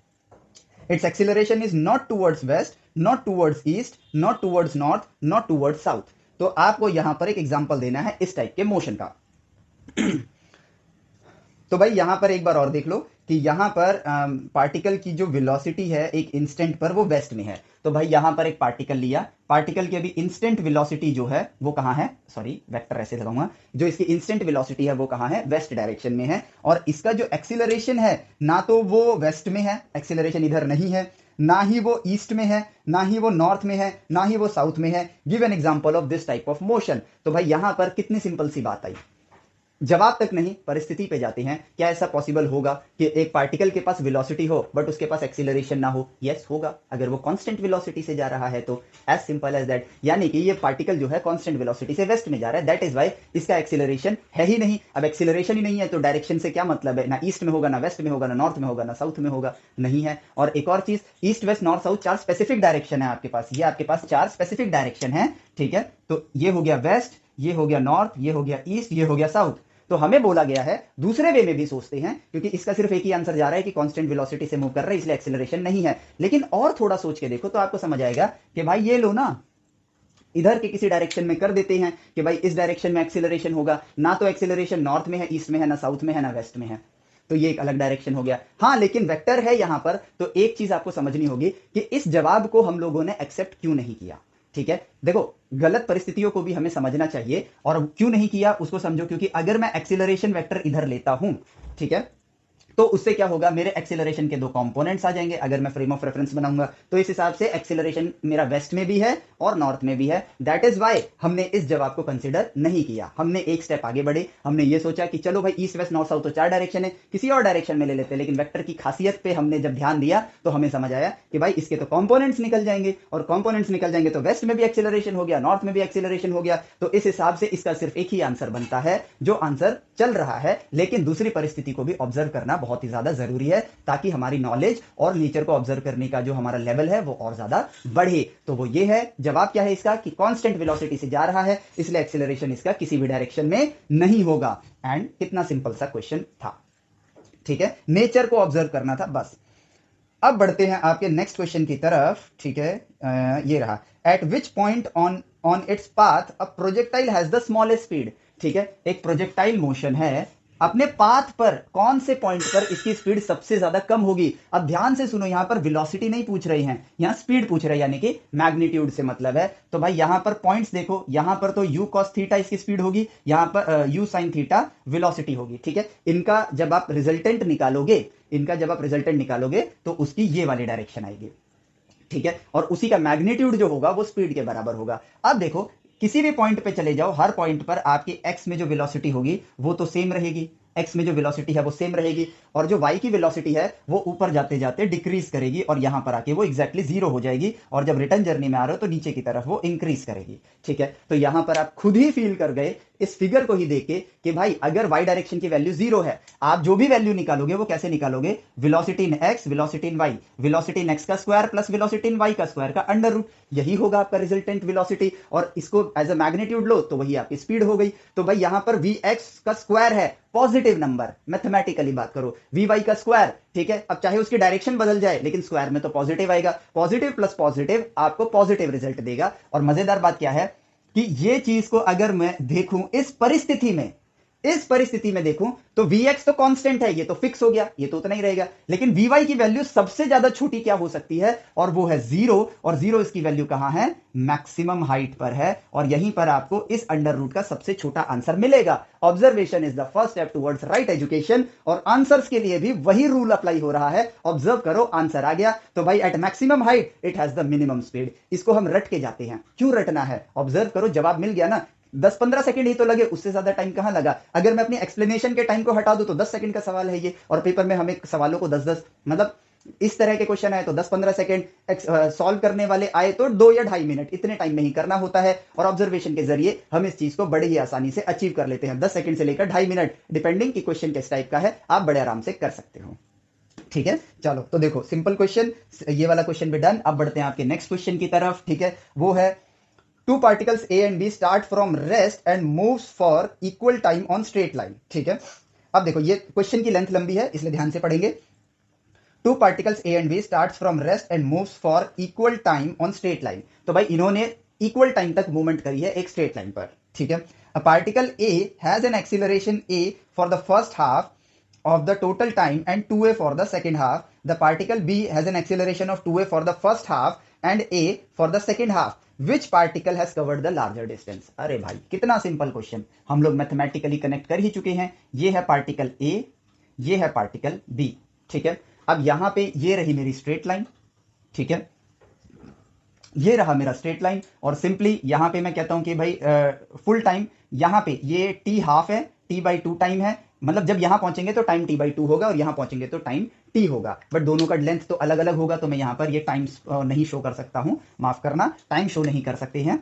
its acceleration is not towards west, not towards east, not towards north, not towards south। तो आपको यहां पर एक एग्जांपल देना है इस टाइप के मोशन का। तो भाई यहां पर एक बार और देख लो कि यहां पर पार्टिकल की जो वेलोसिटी है एक इंस्टेंट पर वो वेस्ट में है। तो भाई यहां पर एक पार्टिकल लिया, पार्टिकल की अभी इंस्टेंट वेलोसिटी जो है वो कहां है, सॉरी वेक्टर ऐसे लगाऊंगा, जो इसकी इंस्टेंट वेलोसिटी है वो कहां है, वेस्ट डायरेक्शन में है। और इसका जो एक्सीलरेशन है ना तो वो वेस्ट में है, एक्सीलरेशन इधर नहीं है, ना ही वो ईस्ट में है, ना ही वो नॉर्थ में है, ना ही वो साउथ में है। Give an example of this type of motion. तो भाई यहां पर कितनी सिंपल सी बात आई, जवाब तक नहीं परिस्थिति पे जाते हैं। क्या ऐसा पॉसिबल होगा कि एक पार्टिकल के पास वेलोसिटी हो बट उसके पास एक्सीलरेशन ना हो? यस होगा, अगर वो कांस्टेंट वेलोसिटी से जा रहा है तो। As simple as that. यानी कि ये पार्टिकल जो है कांस्टेंट वेलोसिटी से वेस्ट में जा रहा है, दैट इज वाई इसका एक्सीलरेशन है ही नहीं। अब एक्सीलरेशन ही नहीं है तो डायरेक्शन से क्या मतलब है, ना ईस्ट में होगा, ना वेस्ट में होगा, ना नॉर्थ में होगा, ना साउथ में होगा, नहीं है। और एक और चीज, east west north south 4 specific direction है आपके पास, ये आपके पास 4 स्पेसिफिक डायरेक्शन है, ठीक है। तो ये हो गया वेस्ट, ये हो गया नॉर्थ, ये हो गया ईस्ट, ये हो गया साउथ। तो हमें बोला गया है दूसरे वे में भी सोचते हैं, क्योंकि इसका सिर्फ एक ही आंसर जा रहा है कि कांस्टेंट वेलोसिटी से मूव कर रहा है इसलिए एक्सीलरेशन नहीं है। लेकिन और थोड़ा सोच के देखो तो आपको समझ आएगा कि भाई ये लो ना, इधर के किसी डायरेक्शन में कर देते हैं कि भाई इस डायरेक्शन में एक्सीलरेशन होगा, ना तो एक्सीलरेशन नॉर्थ में है, ईस्ट में है, ना साउथ में है, ना वेस्ट में है, तो ये एक अलग डायरेक्शन हो गया। हाँ लेकिन वेक्टर है यहां पर, तो एक चीज आपको समझनी होगी कि इस जवाब को हम लोगों ने एक्सेप्ट क्यों नहीं किया, ठीक है। देखो गलत परिस्थितियों को भी हमें समझना चाहिए, और क्यों नहीं किया उसको समझो। क्योंकि अगर मैं एक्सीलरेशन वेक्टर इधर लेता हूं, ठीक है, तो उससे क्या होगा, मेरे एक्सीलरेशन के 2 कंपोनेंट्स आ जाएंगे। अगर मैं फ्रेम ऑफ रेफरेंस बनाऊंगा तो इस हिसाब से एक्सीलरेशन मेरा वेस्ट में भी है और नॉर्थ में भी है। दैट इज वाई हमने इस जवाब को कंसीडर नहीं किया। हमने एक स्टेप आगे बढ़े, हमने ये सोचा कि चलो भाई ईस्ट वेस्ट नॉर्थ साउथ तो 4 डायरेक्शन है, किसी और डायरेक्शन में ले लेते हैं। लेकिन वेक्टर की खासियत पे हमने जब ध्यान दिया तो हमें समझ आया कि भाई इसके तो कंपोनेंट्स निकल जाएंगे, और कंपोनेंट्स निकल जाएंगे तो वेस्ट में भी एक्सीलरेशन हो गया, नॉर्थ में भी एक्सीलरेशन हो गया। तो इस हिसाब से इसका सिर्फ एक ही आंसर बनता है, जो आंसर चल रहा है। लेकिन दूसरी परिस्थिति को भी ऑब्जर्व करना बहुत ही ज्यादा जरूरी है, ताकि हमारी नॉलेज और नेचर को ऑब्जर्व करने का जो हमारा लेवल है वो और ज्यादा बढ़े। तो वो ये है, जवाब क्या है इसका कि कांस्टेंट वेलोसिटी से जा रहा है, इसलिए एक्सीलरेशन इसका किसी भी डायरेक्शन में नहीं होगा। एंड कितना सिंपल सा क्वेश्चन था, ठीक है, नेचर को ऑब्जर्व करना था बस। अब बढ़ते हैं आपके नेक्स्ट क्वेश्चन की तरफ, ठीक है। ये रहा, eight which point on its path a projectile has the smallest speed. ठीक है, एक प्रोजेक्टाइल मोशन है, अपने पाथ पर कौन से पॉइंट पर इसकी स्पीड सबसे ज्यादा कम होगी। अब ध्यान से सुनो, यहां पर वेलोसिटी नहीं पूछ रही हैं, यहां स्पीड पूछ रहे हैं, यानी कि मैग्नीट्यूड से मतलब है। तो भाई यहां पर पॉइंट्स देखो, यहां पर तो u cos थीटा इसकी स्पीड होगी, यहां पर u sin थीटा वेलोसिटी होगी, ठीक है। इनका जब आप रिजल्टेंट निकालोगे तो उसकी ये वाली डायरेक्शन आएगी, ठीक है, और उसी का मैग्नीट्यूड जो होगा वो स्पीड के बराबर होगा। अब देखो किसी भी पॉइंट पे चले जाओ, हर पॉइंट पर आपकी x में जो वेलोसिटी होगी वो तो सेम रहेगी, x में जो वेलोसिटी है वो सेम रहेगी, और जो y की वेलोसिटी है वो ऊपर जाते जाते डिक्रीज करेगी, और यहां पर आके वो एग्जैक्टली 0 हो जाएगी, और जब रिटर्न जर्नी में आ रहे हो तो नीचे की तरफ वो इंक्रीज करेगी, ठीक है। तो यहां पर आप खुद ही फील कर गए इस फिगर को ही देख के कि भाई अगर y डायरेक्शन की वैल्यू 0 है, आप जो भी वैल्यू निकालोगे वो कैसे निकालोगे, वेलोसिटी इन x, वेलोसिटी इन y, वेलोसिटी इन x का स्क्वायर प्लस वेलोसिटी इन y का स्क्वायर का अंडर रूट, यही होगा आपका रिजल्टेंट वेलोसिटी, और इसको एज अ मैग्नीट्यूड लो तो वही आपकी स्पीड हो गई। तो भाई यहां पर vx का स्क्वायर है, पॉजिटिव नंबर, मैथमेटिकली बात करो, vy का स्क्वायर, ठीक है। अब चाहे उसकी डायरेक्शन बदल जाए लेकिन स्क्वायर में तो पॉजिटिव आएगा, पॉजिटिव प्लस पॉजिटिव आपको पॉजिटिव रिजल्ट देगा। और मजेदार बात क्या है कि ये चीज को अगर मैं देखूं इस परिस्थिति में, इस परिस्थिति में देखूं तो Vx तो कांस्टेंट है, ये तो फिक्स हो गया, ये तो उतना ही रहेगा, लेकिन Vy की वैल्यू सबसे ज्यादा छोटी क्या हो सकती है, और वो है 0, और 0 इसकी वैल्यू कहां है, मैक्सिमम हाइट पर है, और यहीं पर आपको इस अंडर रूट का सबसे छोटा आंसर मिलेगा। Observation is the first step towards right education, और आंसर्स के लिए भी वही रूल अप्लाई हो रहा है। ऑब्जर्व करो, आंसर आ गया, तो भाई at maximum height it has the minimum speed. इसको हम रट के जाते हैं, क्यों रटना है, ऑब्जर्व करो, जवाब मिल गया ना, 10-15 सेकंड ही तो लगे, उससे ज्यादा टाइम कहां लगा। अगर मैं अपनी एक्सप्लेनेशन के टाइम को हटा दूं तो 10 सेकंड का सवाल है ये, और पेपर में हमें सवालों को 10-10 मतलब इस तरह के क्वेश्चन आए तो 10-15 सेकंड, सॉल्व करने वाले आए तो 2 या 2.5 मिनट, इतने टाइम में ही करना होता है। और ऑब्जर्वेशन के जरिए हम इस चीज को बड़े ही आसानी से अचीव कर लेते हैं, 10 सेकंड से लेकर 2.5 मिनट, डिपेंडिंग कि क्वेश्चन किस टाइप का है, आप बड़े आराम से कर सकते हो। ठीक है, चलो तो देखो सिंपल क्वेश्चन, ये वाला क्वेश्चन भी डन। अब बढ़ते हैं आपके नेक्स्ट क्वेश्चन की तरफ। ठीक है, वो है two particles A and B start from rest and moves for equal time on straight line। ठीक है, अब देखो ये क्वेश्चन की लेंथ लंबी है, इसलिए ध्यान से पढ़ेंगे। Two particles A and B starts from rest and moves for equal time on straight line। तो भाई इन्होंने इक्वल टाइम तक मूवमेंट करी है एक स्ट्रेट लाइन पर। ठीक है, a particle A has an acceleration A for the first half of the total time and 2a for the second half. The particle B has an acceleration of 2a for the first half and a for the second half. Which particle has covered the larger distance? अरे भाई कितना simple question, हम लोग mathematically connect कर ही चुके हैं। ये है पार्टिकल A, ये है पार्टिकल B। ठीक है, अब यहां पे ये रही मेरी स्ट्रेट लाइन। ठीक है, ये रहा मेरा स्ट्रेट लाइन, और सिंपली यहां पे मैं कहता हूं कि भाई फुल टाइम, यहां पे ये t हाफ है, t/2 टाइम है, मतलब जब यहां पहुंचेंगे तो टाइम t/2 होगा, और यहां पहुंचेंगे तो टाइम t होगा, बट दोनों का लेंथ तो अलग अलग होगा, तो मैं यहां पर ये टाइम नहीं शो कर सकता हूं, माफ करना, टाइम शो नहीं कर सकते हैं।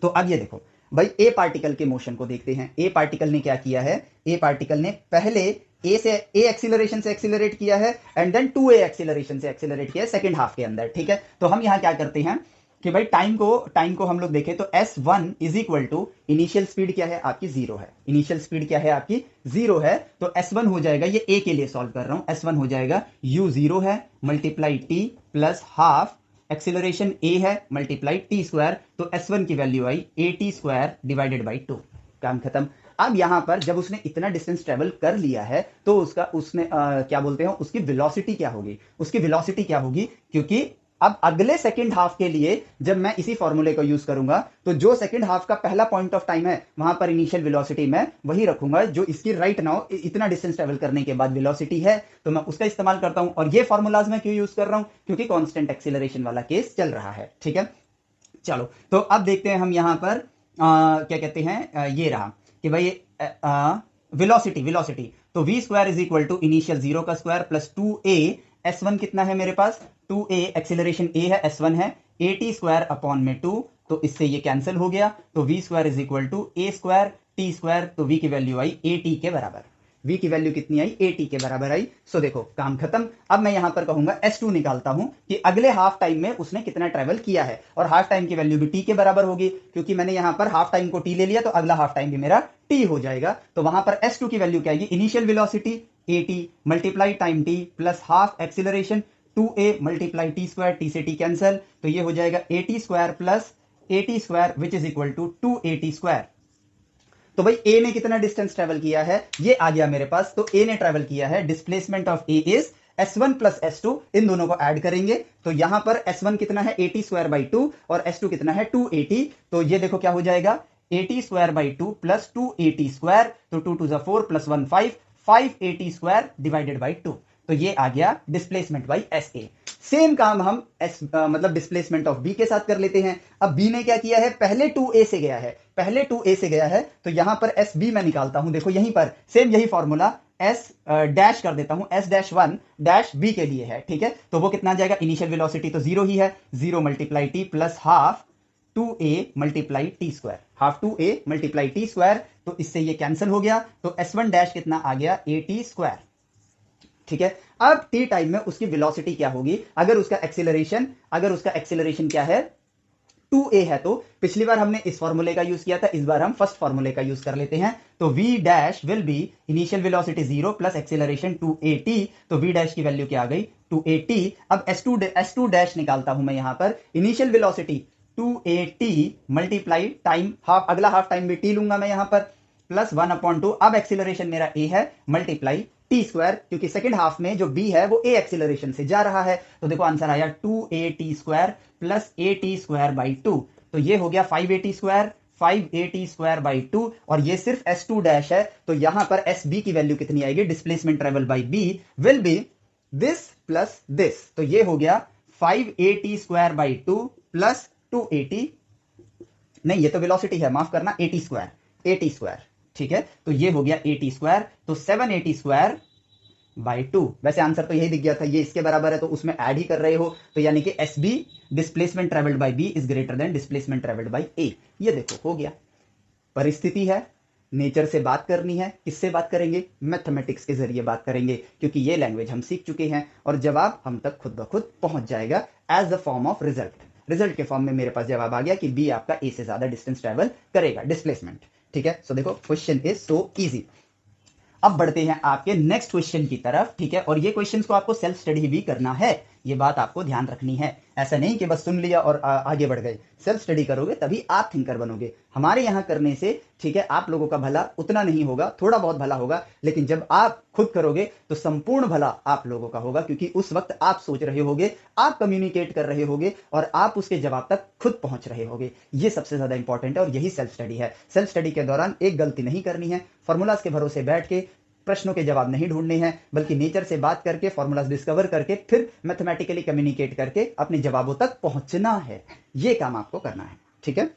तो अब ये देखो भाई, ए पार्टिकल के मोशन को देखते हैं। ए पार्टिकल ने क्या किया है, ए पार्टिकल ने पहले ए एक्सीलरेशन से एक्सीलरेट किया है, एंड देन 2a एक्सीलरेशन से एक्सीलरेट किया है सेकंड हाफ के अंदर। ठीक है, तो हम यहां क्या करते हैं कि भाई टाइम को हम लोग देखें तो s1 is equal to initial speed क्या है आपकी 0 है, इनिशियल स्पीड क्या है आपकी 0 है, तो s1 हो जाएगा, ये a के लिए सॉल्व कर रहा हूं, s1 हो जाएगा u0 है multiply t plus half acceleration a है मल्टीप्लाई t स्क्वायर, तो s1 की वैल्यू आई at स्क्वायर डिवाइडेड बाई 2, काम खत्म। अब यहां पर जब उसने इतना डिस्टेंस ट्रेवल कर लिया है तो उसने क्या बोलते हैं, उसकी वेलोसिटी क्या होगी, उसकी वेलोसिटी क्या होगी, क्योंकि अब अगले सेकंड हाफ के लिए जब मैं इसी फॉर्मूले को यूज करूंगा तो जो सेकंड हाफ का पहला पॉइंट ऑफ टाइम है वहां पर इनिशियल वेलोसिटी मैं वही रखूंगा जो इसकी राइट नाउ इतना डिस्टेंस ट्रेवल करने के बाद वेलोसिटी है, तो मैं उसका इस्तेमाल करता हूं। और ये फॉर्मूलाज मैं क्यों यूज कर रहा हूं, क्योंकि कांस्टेंट एक्सीलरेशन वाला केस चल रहा है। ठीक है, चलो तो अब देखते हैं हम यहां पर क्या कहते हैं, ये रहा कि भाई वेलोसिटी, तो v square is equal to initial 0 का स्क्वायर प्लस 2a, s1 कितना है मेरे पास 2a, एक्सीलरेशन a है, s1 है, at स्क्वायर अपॉन में 2, तो इससे ये कैंसिल हो गया, तो v square is equal to a square t square, तो v की वैल्यू आई at के बराबर, v की वैल्यू कितनी आई at के बराबर आई। सो देखो काम खत्म। अब मैं यहां पर कहूंगा s2 निकालता हूं कि अगले हाफ टाइम में उसने कितना ट्रेवल किया है, और हाफ टाइम की वैल्यू भी t के बराबर होगी, क्योंकि मैंने यहां पर हाफ टाइम को t ले लिया, तो अगला हाफ टाइम भी मेरा t हो जाएगा। तो वहां पर s2 की वैल्यू क्या आएगी, initial velocity at multiply time t plus half acceleration 2a multiply t square, t से t कैंसिल, तो ये हो जाएगा at square plus at square which is equal to 2at square. तो भाई a ने कितना डिस्टेंस ट्रेवल किया है, ये आ गया मेरे पास, तो a ने ट्रेवल किया है, displacement of a is s1 plus s2, इन दोनों को ऐड करेंगे तो यहां पर s1 कितना है at स्क्वायर बाई 2 और s2 कितना है 2at, तो ये देखो क्या हो जाएगा at square by 2 plus 2at square, तो 2 to 4 plus 1 5at square divided by 2, तो ये आ गया displacement by s a. Same काम हम मतलब डिस्प्लेसमेंट ऑफ बी के साथ कर लेते हैं। अब बी ने क्या किया है, पहले 2a से गया है, पहले 2a से गया है, तो यहां पर एस बी मैं निकालता हूं, देखो यहीं पर सेम यही फॉर्मूला एस डैश कर देता हूं, एस डैश 1 डैश बी के लिए है। ठीक है, तो वो कितना जाएगा, इनिशियल वेलोसिटी तो 0 ही है, 0 multiply T plus half 2a multiply T square, half 2a multiply T square, तो इससे ये कैंसिल हो गया, तो s1 डैश कितना आ गया at स्क्वायर। ठीक है, अब टी टाइम में उसकी वेलोसिटी क्या होगी, अगर उसका एक्सीलरेशन क्या है 2a है, तो पिछली बार हमने इस फॉर्मूले का यूज किया था, इस बार हम फर्स्ट फॉर्मूले का यूज कर लेते हैं, तो v dash will be initial velocity 0 plus acceleration 2at, तो v डैश की वैल्यू क्या आ गई 2at। अब s2 डैश निकालता हूं मैं यहां पर, initial velocity 2at multiply time half, अगला हाफ टाइम भी t लूंगा मैं यहां पर, प्लस 1/2। अब एक्सीलरेशन मेरा a है मल्टीप्लाई टी स्क्वायर, क्योंकि सेकंड हाफ में जो b है वो a एक्सीलरेशन से जा रहा है। तो देखो आंसर आया 2at square plus at square by 2। तो ये हो गया 5at square, 5at square by 2, और ये सिर्फ s2 डैश है। तो यहां पर sb की वैल्यू कितनी आएगी, displacement travel by b will be this plus this. तो ये हो गया 5at square by 2 plus 2at, नहीं ये तो वेलोसिटी है, माफ करना, at स्क्वायर, ठीक है। तो ये हो गया at स्क्वायर, तो 7at स्क्वायर बाई 2। वैसे आंसर तो यही दिख गया था, ये इसके बराबर है तो उसमें ऐड ही कर रहे हो, तो यानी कि SB displacement travelled by B is greater than displacement travelled by A। ये देखो हो गया। परिस्थिति है, नेचर से बात करनी है, किससे बात करेंगे, मैथमेटिक्स के जरिए बात करेंगे, क्योंकि ये लैंग्वेज हम सीख चुके हैं और जवाब हम तक खुद ब खुद पहुंच जाएगा as the form of result के फॉर्म में मेरे पास जवाब आ गया कि बी आपका ए से ज्यादा डिस्टेंस ट्रेवल करेगा, डिस्प्लेसमेंट। ठीक है, सो देखो क्वेश्चन इज सो इजी। अब बढ़ते हैं आपके नेक्स्ट क्वेश्चन की तरफ। ठीक है, और ये क्वेश्चंस को आपको सेल्फ स्टडी भी करना है, ये बात आपको ध्यान रखनी है। ऐसा नहीं कि बस सुन लिया और आगे बढ़ गए, सेल्फ स्टडी करोगे तभी आप थिंकर बनोगे। हमारे यहां करने से, ठीक है, आप लोगों का भला उतना नहीं होगा, थोड़ा बहुत भला होगा, लेकिन जब आप खुद करोगे तो संपूर्ण भला आप लोगों का होगा, क्योंकि उस वक्त आप सोच रहे होगे, आप कम्युनिकेट कर रहे होगे और आप उसके जवाब तक खुद पहुंच रहे होगे। ये सबसे ज्यादा इंपॉर्टेंट है और यही सेल्फ स्टडी है। सेल्फ स्टडी के दौरान एक गलती नहीं करनी है, फॉर्मूलाज के भरोसे बैठ के प्रश्नों के जवाब नहीं ढूंढने हैं, बल्कि नेचर से बात करके, फॉर्मूलाज डिस्कवर करके, फिर मैथमेटिकली कम्युनिकेट करके अपने जवाबों तक पहुंचना है। ये काम आपको करना है। ठीक है,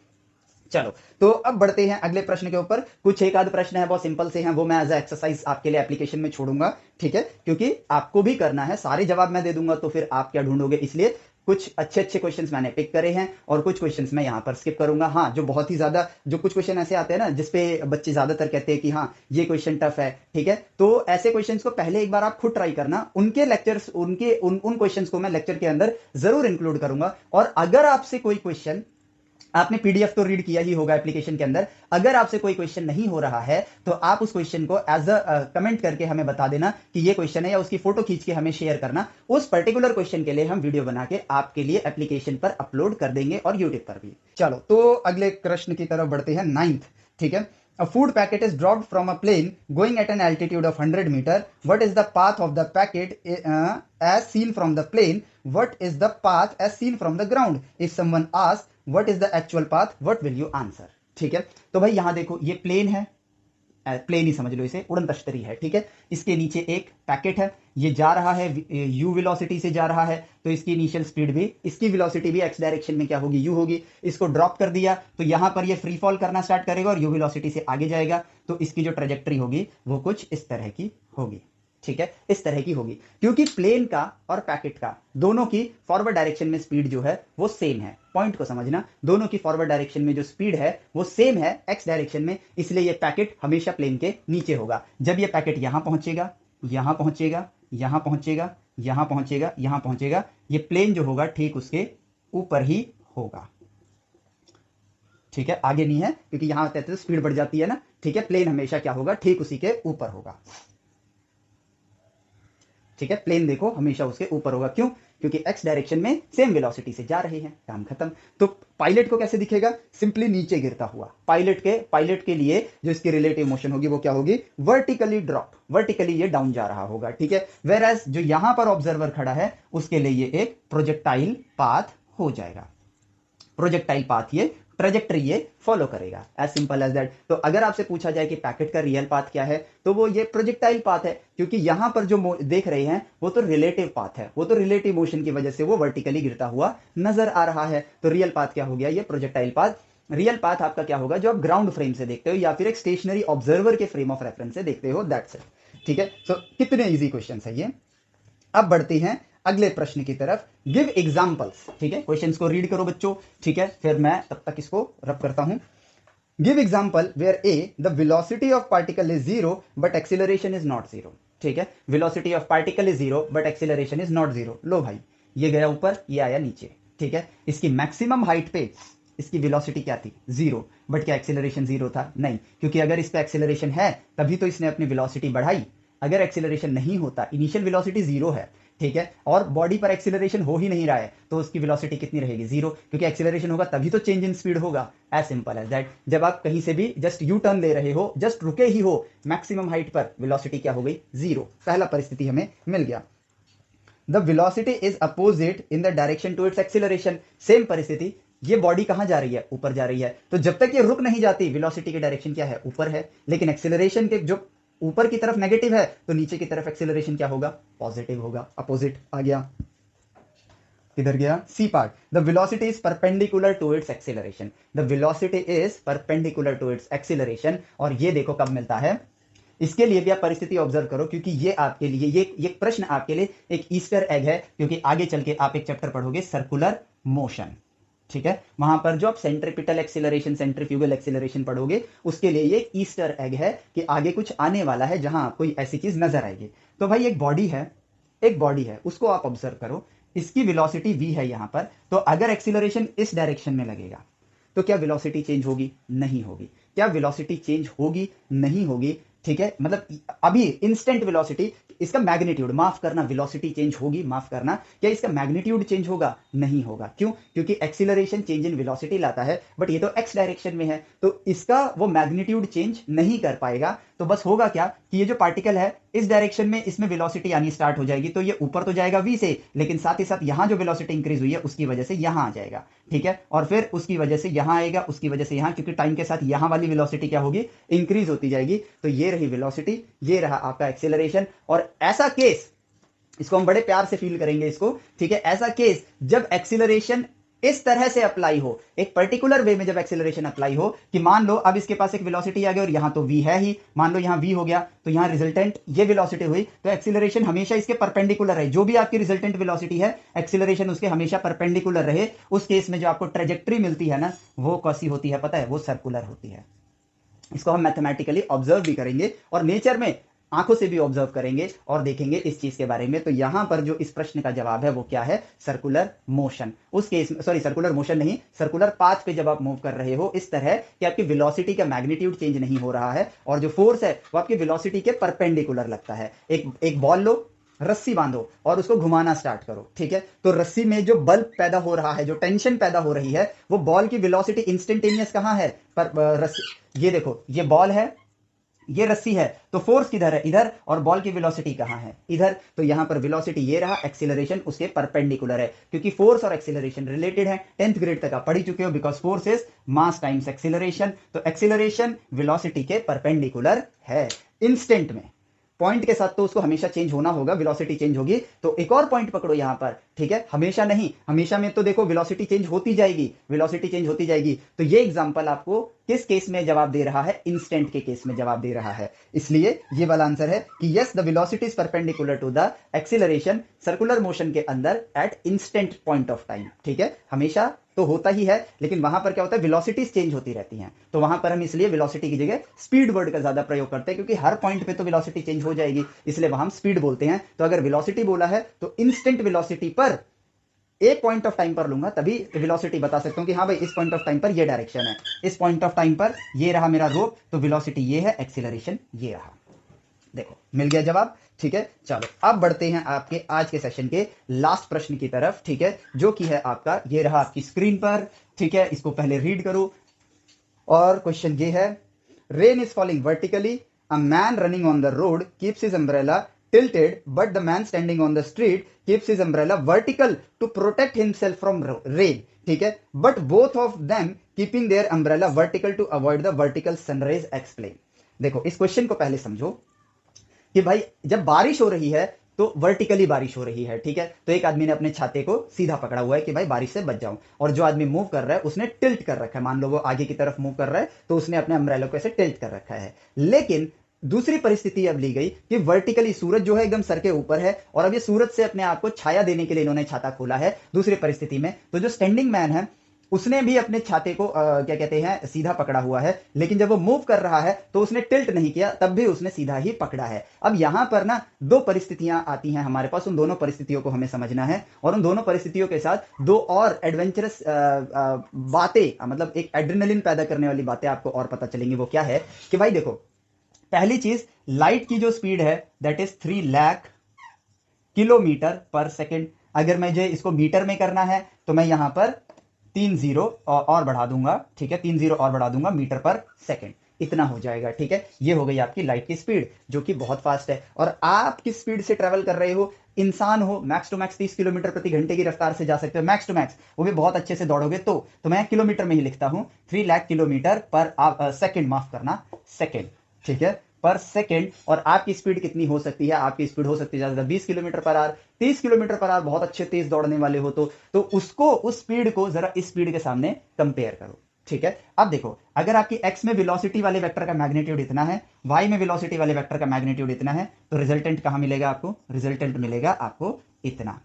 चलो तो अब बढ़ते हैं अगले प्रश्न के ऊपर। कुछ एक आध प्रश्न है, बहुत सिंपल से हैं, वो मैं एज ए एक्सरसाइज आपके लिए एप्लीकेशन में छोड़ूंगा। ठीक है, क्योंकि आपको भी करना है, सारे जवाब मैं दे दूंगा तो फिर आप क्या ढूंढोगे, इसलिए कुछ अच्छे अच्छे क्वेश्चंस मैंने पिक करे हैं और कुछ क्वेश्चंस मैं यहां पर स्किप करूंगा। हाँ, जो बहुत ही ज्यादा, जो कुछ क्वेश्चन ऐसे आते हैं ना जिसपे बच्चे ज्यादातर कहते हैं कि हाँ ये क्वेश्चन टफ है, ठीक है, तो ऐसे क्वेश्चंस को पहले एक बार आप खुद ट्राई करना। उनके लेक्चर्स, उनके उन क्वेश्चंस को मैं लेक्चर के अंदर जरूर इंक्लूड करूंगा। और अगर आपसे कोई क्वेश्चन, आपने पीडीएफ तो रीड किया ही होगा एप्लीकेशन के अंदर, अगर आपसे कोई क्वेश्चन नहीं हो रहा है तो आप उस क्वेश्चन को एज अ कमेंट करके हमें बता देना कि ये क्वेश्चन है, या उसकी फोटो खींच के हमें शेयर करना। उस पर्टिकुलर क्वेश्चन के लिए हम वीडियो बना के आपके लिए एप्लीकेशन पर अपलोड कर देंगे और यूट्यूब पर भी। चलो तो अगले प्रश्न की तरफ बढ़ते हैं, 9th। ठीक है, A food packet is dropped from a plane going at an altitude of 100 meter. What is the path of the packet as seen from the plane? What is the path as seen from the ground? If someone asks what is the actual path, what will you answer? ठीक है, तो भाई यहां देखो, ये plane है, plane ही समझ लो इसे, उड़न तश्तरी है। ठीक है, इसके नीचे एक पैकेट है, ये जा रहा है u वेलोसिटी से जा रहा है, तो इसकी इनिशियल स्पीड भी, इसकी वेलोसिटी भी x डायरेक्शन में क्या होगी, u होगी। इसको ड्रॉप कर दिया तो यहां पर ये फ्री फॉल करना स्टार्ट करेगा और u वेलोसिटी से आगे जाएगा, तो इसकी जो ट्रेजेक्टरी होगी वो कुछ इस तरह की होगी। ठीक है, इस तरह की होगी, क्योंकि प्लेन का और पैकेट का दोनों की फॉरवर्ड डायरेक्शन में स्पीड जो है वो सेम है। पॉइंट को समझना, दोनों की फॉरवर्ड डायरेक्शन में जो स्पीड है वो सेम है एक्स डायरेक्शन में, इसलिए ये पैकेट हमेशा प्लेन के नीचे होगा। जब ये पैकेट यहां पहुंचेगा, यहां पहुंचेगा, यहां पहुंचेगा, यहां पहुंचेगा, यहां पहुंचेगा, ये प्लेन जो होगा ठीक उसके ऊपर ही होगा। ठीक है, आगे नहीं है, क्योंकि यहां आते तो स्पीड बढ़ जाती है ना। ठीक है, प्लेन हमेशा क्या होगा, ठीक उसी के ऊपर होगा। ठीक है, प्लेन देखो हमेशा उसके ऊपर होगा। क्यों? क्योंकि एक्स डायरेक्शन में सेम वेलोसिटी से जा रहे हैं। काम खत्म। तो पायलट को कैसे दिखेगा, सिंपली नीचे गिरता हुआ। पायलट के लिए जो इसकी रिलेटिव मोशन होगी वो क्या होगी, वर्टिकली ड्रॉप, वर्टिकली ये डाउन जा रहा होगा। ठीक है, वेयर एज जो यहां पर ऑब्जर्वर खड़ा है उसके लिए ये एक प्रोजेक्टाइल पाथ हो जाएगा। प्रोजेक्टाइल पाथ, ये ट्रेजेक्टरी ये फॉलो करेगा, एज सिंपल एज दैट। तो अगर आपसे पूछा जाए कि पैकेट का रियल पाथ क्या है, तो वो ये प्रोजेक्टाइल पाथ है, क्योंकि यहां पर जो देख रहे हैं वो तो रिलेटिव पाथ है, वो तो रिलेटिव मोशन की वजह से वो वर्टिकली गिरता हुआ नजर आ रहा है। तो रियल पाथ क्या हो गया, ये प्रोजेक्टाइल पाथ। रियल पाथ आपका क्या होगा, जो आप ग्राउंड फ्रेम से देखते हो या फिर एक स्टेशनरी ऑब्जर्वर के फ्रेम ऑफ रेफरेंस से देखते हो, दैट्स इट। ठीक है, सो कितने इजी क्वेश्चन है ये। अब बढ़ते हैं अगले प्रश्न की तरफ। Give examples. ठीक है, क्वेश्चंस को रीड करो बच्चों। ठीक है, फिर मैं तब तक इसको रब करता हूं। Give example where a the velocity of particle is 0 but acceleration is not 0। ठीक है, velocity of particle is 0 but acceleration is not 0। लो भाई, ये गया ऊपर, ये आया नीचे। ठीक है, इसकी मैक्सिमम हाइट पे इसकी वेलोसिटी क्या थी, 0, बट क्या एक्सीलरेशन 0 था? नहीं, क्योंकि अगर इस पे एक्सीलरेशन है तभी तो इसने अपनी वेलोसिटी बढ़ाई। अगर एक्सीलरेशन नहीं होता, इनिशियल वेलोसिटी 0 है, ठीक है, और बॉडी पर एक्सीलरेशन हो ही नहीं रहा है तो उसकी वेलोसिटी कितनी रहेगी, जीरो, क्योंकि एक्सीलरेशन होगा तभी तो चेंज इन स्पीड होगा। As simple as that. जब आप कहीं से भी जस्ट यू टर्न ले रहे हो, जस्ट रुके ही हो मैक्सिमम हाइट पर, वेलोसिटी क्या हो गई, जीरो। पहला परिस्थिति हमें मिल गया। The velocity is opposite in the direction to its acceleration. Same परिस्थिति, ये बॉडी कहां जा रही है, ऊपर जा रही है, तो जब तक ये रुक नहीं जाती वेलोसिटी की डायरेक्शन क्या है, ऊपर है। लेकिन एक्सीलरेशन के जो ऊपर की तरफ नेगेटिव है तो नीचे की तरफ एक्सीलरेशन क्या होगा, पॉजिटिव होगा। अपोजिट आ गया, किधर गया, c part. The velocity is perpendicular to its acceleration. The velocity is perpendicular to its acceleration. और ये देखो कब मिलता है, इसके लिए भी आप परिस्थिति ऑब्जर्व करो, क्योंकि ये आपके लिए ये प्रश्न आपके लिए एक ईस्टर एग है, क्योंकि आगे चल के आप एक चैप्टर पढ़ोगे सर्कुलर मोशन, ठीक है, वहां पर जो आप सेंट्रीपिटल एक्सीलरेशन, सेंट्रीफ्यूगल एक्सीलरेशन पढ़ोगे, उसके लिए ये एक ईस्टर एग है कि आगे कुछ आने वाला है जहां आपको ऐसी चीज नजर आएगी। तो भाई एक बॉडी है, एक बॉडी है, उसको आप ऑब्जर्व करो, इसकी वेलोसिटी v है यहां पर। तो अगर एक्सीलरेशन इस डायरेक्शन में लगेगा तो क्या वेलोसिटी चेंज होगी, नहीं होगी। क्या वेलोसिटी चेंज होगी, नहीं होगी, ठीक है, मतलब अभी इंस्टेंट वेलोसिटी, इसका मैग्नीट्यूड, माफ करना, वेलोसिटी चेंज होगी, माफ करना, क्या इसका मैग्नीट्यूड चेंज होगा, नहीं होगा। क्यों, क्योंकि एक्सीलरेशन चेंज इन वेलोसिटी लाता है, बट ये तो एक्स डायरेक्शन में है, तो इसका वो मैग्नीट्यूड चेंज नहीं कर पाएगा। तो बस होगा क्या कि ये जो पार्टिकल है इस डायरेक्शन में, इसमें वेलोसिटी आनी स्टार्ट हो जाएगी, तो ये ऊपर तो जाएगा v से, लेकिन साथ ही साथ यहां जो वेलोसिटी इंक्रीज हुई है उसकी वजह से यहां आ जाएगा, ठीक है, और फिर उसकी वजह से यहां आएगा, उसकी वजह से यहां, क्योंकि टाइम के साथ यहां वाली वेलोसिटी क्या होगी, इंक्रीज होती जाएगी। तो ये रही वेलोसिटी, ये रहा आपका एक्सीलरेशन। और ऐसा केस, इसको हम बड़े प्यार से फील करेंगे इसको, ठीक है, ऐसा केस जब एक्सीलरेशन इस तरह से अप्लाई हो, एक पर्टिकुलर वे में जब एक्सीलरेशन अप्लाई हो, कि मान लो अब इसके पास एक वेलोसिटी आ गई और यहां तो v है ही, मान लो यहां v हो गया, तो यहां रिजल्टेंट ये वेलोसिटी हुई, तो एक्सीलरेशन हमेशा इसके परपेंडिकुलर रहे। जो भी आपकी रिजल्टेंट वेलोसिटी है, एक्सीलरेशन उसके हमेशा परपेंडिकुलर रहे। उस केस में जो आपको ट्रेजेक्टरी मिलती है ना, वो कैसी होती है पता है, वो सर्कुलर होती है। इसको हम मैथमेटिकली ऑब्जर्व भी करेंगे और नेचर में आंखों से भी ऑब्जर्व करेंगे और देखेंगे इस चीज के बारे में। तो यहां पर जो इस प्रश्न का जवाब है वो क्या है, सर्कुलर मोशन। उस केस में, सॉरी, सर्कुलर मोशन नहीं, सर्कुलर पाथ पे जब आप मूव कर रहे हो इस तरह कि आपकी वेलोसिटी का मैग्नीट्यूड चेंज नहीं हो रहा है और जो फोर्स है वो आपकी वेलोसिटी के परपेंडिकुलर लगता है। एक बॉल लो, रस्सी बांधो और उसको घुमाना स्टार्ट करो, ठीक है, तो रस्सी में जो बल पैदा हो रहा है, जो टेंशन पैदा हो रही है, वो बॉल की वेलोसिटी इंस्टेंटेनियस कहां है, पर रस्सी, ये देखो, ये बॉल है, ये रस्सी है, तो फोर्स किधर है, इधर, और बॉल की वेलोसिटी कहां है, इधर। तो यहां पर वेलोसिटी ये रहा, एक्सीलरेशन उसके परपेंडिकुलर है, क्योंकि फोर्स और एक्सीलरेशन रिलेटेड है। 10th ग्रेड तक आप पढ़ चुके हो, because force is mass times acceleration. तो एक्सीलरेशन वेलोसिटी के परपेंडिकुलर है इंस्टेंट में। पॉइंट के साथ तो उसको हमेशा चेंज होना होगा, वेलोसिटी चेंज होगी। तो एक और पॉइंट पकड़ो यहां पर, ठीक है, हमेशा नहीं, हमेशा में तो देखो वेलोसिटी चेंज होती जाएगी, वेलोसिटी चेंज होती जाएगी। तो ये एग्जांपल आपको किस केस में जवाब दे रहा है, इंस्टेंट के केस में जवाब दे रहा है। इसलिए ये वाला आंसर है कि yes, the velocity is perpendicular to the acceleration circular motion के अंदर at instant point of time, ठीक है, हमेशा तो होता ही है, लेकिन वहां पर क्या होता है, वेलोसिटीज चेंज होती रहती हैं। तो वहां पर हम इसलिए वेलोसिटी की जगह स्पीड वर्ड का ज्यादा प्रयोग करते हैं, क्योंकि हर पॉइंट पे तो वेलोसिटी चेंज हो जाएगी, इसलिए वहां हम स्पीड बोलते हैं। तो अगर वेलोसिटी बोला है तो इंस्टेंट वेलोसिटी पर एक पॉइंट ऑफ टाइम पर लूंगा तभी वेलोसिटी बता सकता हूं कि हाँ भाई इस पॉइंट ऑफ टाइम पर ये डायरेक्शन है, इस पॉइंट ऑफ टाइम पर ये रहा मेरा रोप, तो वेलोसिटी ये है, एक्सीलरेशन ये रहा। देखो मिल गया जवाब, ठीक है। चलो अब बढ़ते हैं आपके आज के सेशन के लास्ट प्रश्न की तरफ, ठीक है, जो कि है आपका, ये रहा आपकी स्क्रीन पर, ठीक है, इसको पहले रीड करो। और क्वेश्चन ये है, rain is falling vertically, a man running on the road keeps his umbrella tilted, but the man standing on the street keeps his umbrella vertical to protect himself from rain, ठीक है, but both of them keeping their umbrella vertical to avoid the vertical sun rays, explain। देखो इस question को पहले समझो कि भाई जब बारिश हो रही है तो वर्टिकली बारिश हो रही है, ठीक है, तो एक आदमी ने अपने छाते को सीधा पकड़ा हुआ है कि भाई बारिश से बच जाऊं, और जो आदमी मूव कर रहा है उसने टिल्ट कर रखा है, मान लो वो आगे की तरफ मूव कर रहा है तो उसने अपने अम्ब्रेला को ऐसे टिल्ट कर रखा है। लेकिन दूसरी परिस्थिति अब ली गई कि वर्टिकली सूरज जो है एकदम सर के ऊपर है और अब ये सूरज से अपने आप को छाया देने के लिए इन्होंने छाता खोला है। दूसरी परिस्थिति में तो जो स्टैंडिंग मैन है उसने भी अपने छाते को क्या कहते हैं, सीधा पकड़ा हुआ है, लेकिन जब वो मूव कर रहा है तो उसने टिल्ट नहीं किया, तब भी उसने सीधा ही पकड़ा है। अब यहां पर ना दो परिस्थितियां आती हैं हमारे पास, उन दोनों परिस्थितियों को हमें समझना है और उन दोनों परिस्थितियों के साथ दो और एडवेंचरस बातें, मतलब एक एड्रेनलिन पैदा करने वाली बातें आपको और पता चलेंगी। वो क्या है कि भाई देखो, पहली चीज, लाइट की जो स्पीड है दैट इज 3 लाख किलोमीटर पर सेकंड। अगर मुझे इसको मीटर में करना है तो मैं यहां पर 3 जीरो और बढ़ा दूंगा, ठीक है, 3 जीरो और बढ़ा दूंगा, मीटर पर सेकंड, इतना हो जाएगा, ठीक है। ये हो गई आपकी लाइट की स्पीड जो कि बहुत फास्ट है। और आप किस स्पीड से ट्रेवल कर रहे हो, इंसान हो मैक्स टू मैक्स 30 किलोमीटर प्रति घंटे की रफ्तार से जा सकते हो, मैक्स टू मैक्स, वो भी बहुत अच्छे से दौड़ोगे तो मैं किलोमीटर में ही लिखता हूं, 3 लाख किलोमीटर पर सेकंड, माफ करना, सेकंड, ठीक है, पर सेकंड। और आपकी स्पीड कितनी हो सकती है, आपकी स्पीड हो सकती है ज्यादा 20 kilometre per hour, 30 kilometre per hour, बहुत अच्छे तेज दौड़ने वाले हो तो उसको, उस स्पीड को जरा इस स्पीड के सामने कंपेयर करो, ठीक है। अब देखो, अगर आपकी x में वेलोसिटी वाले वेक्टर का मैग्नीट्यूड इतना है, y में वेलोसिटी वाले वेक्टर का मैग्नीट्यूड इतना है, तो रिजल्टेंट कहां मिलेगा आपको, रिजल्टेंट मिलेगा आपको इतना,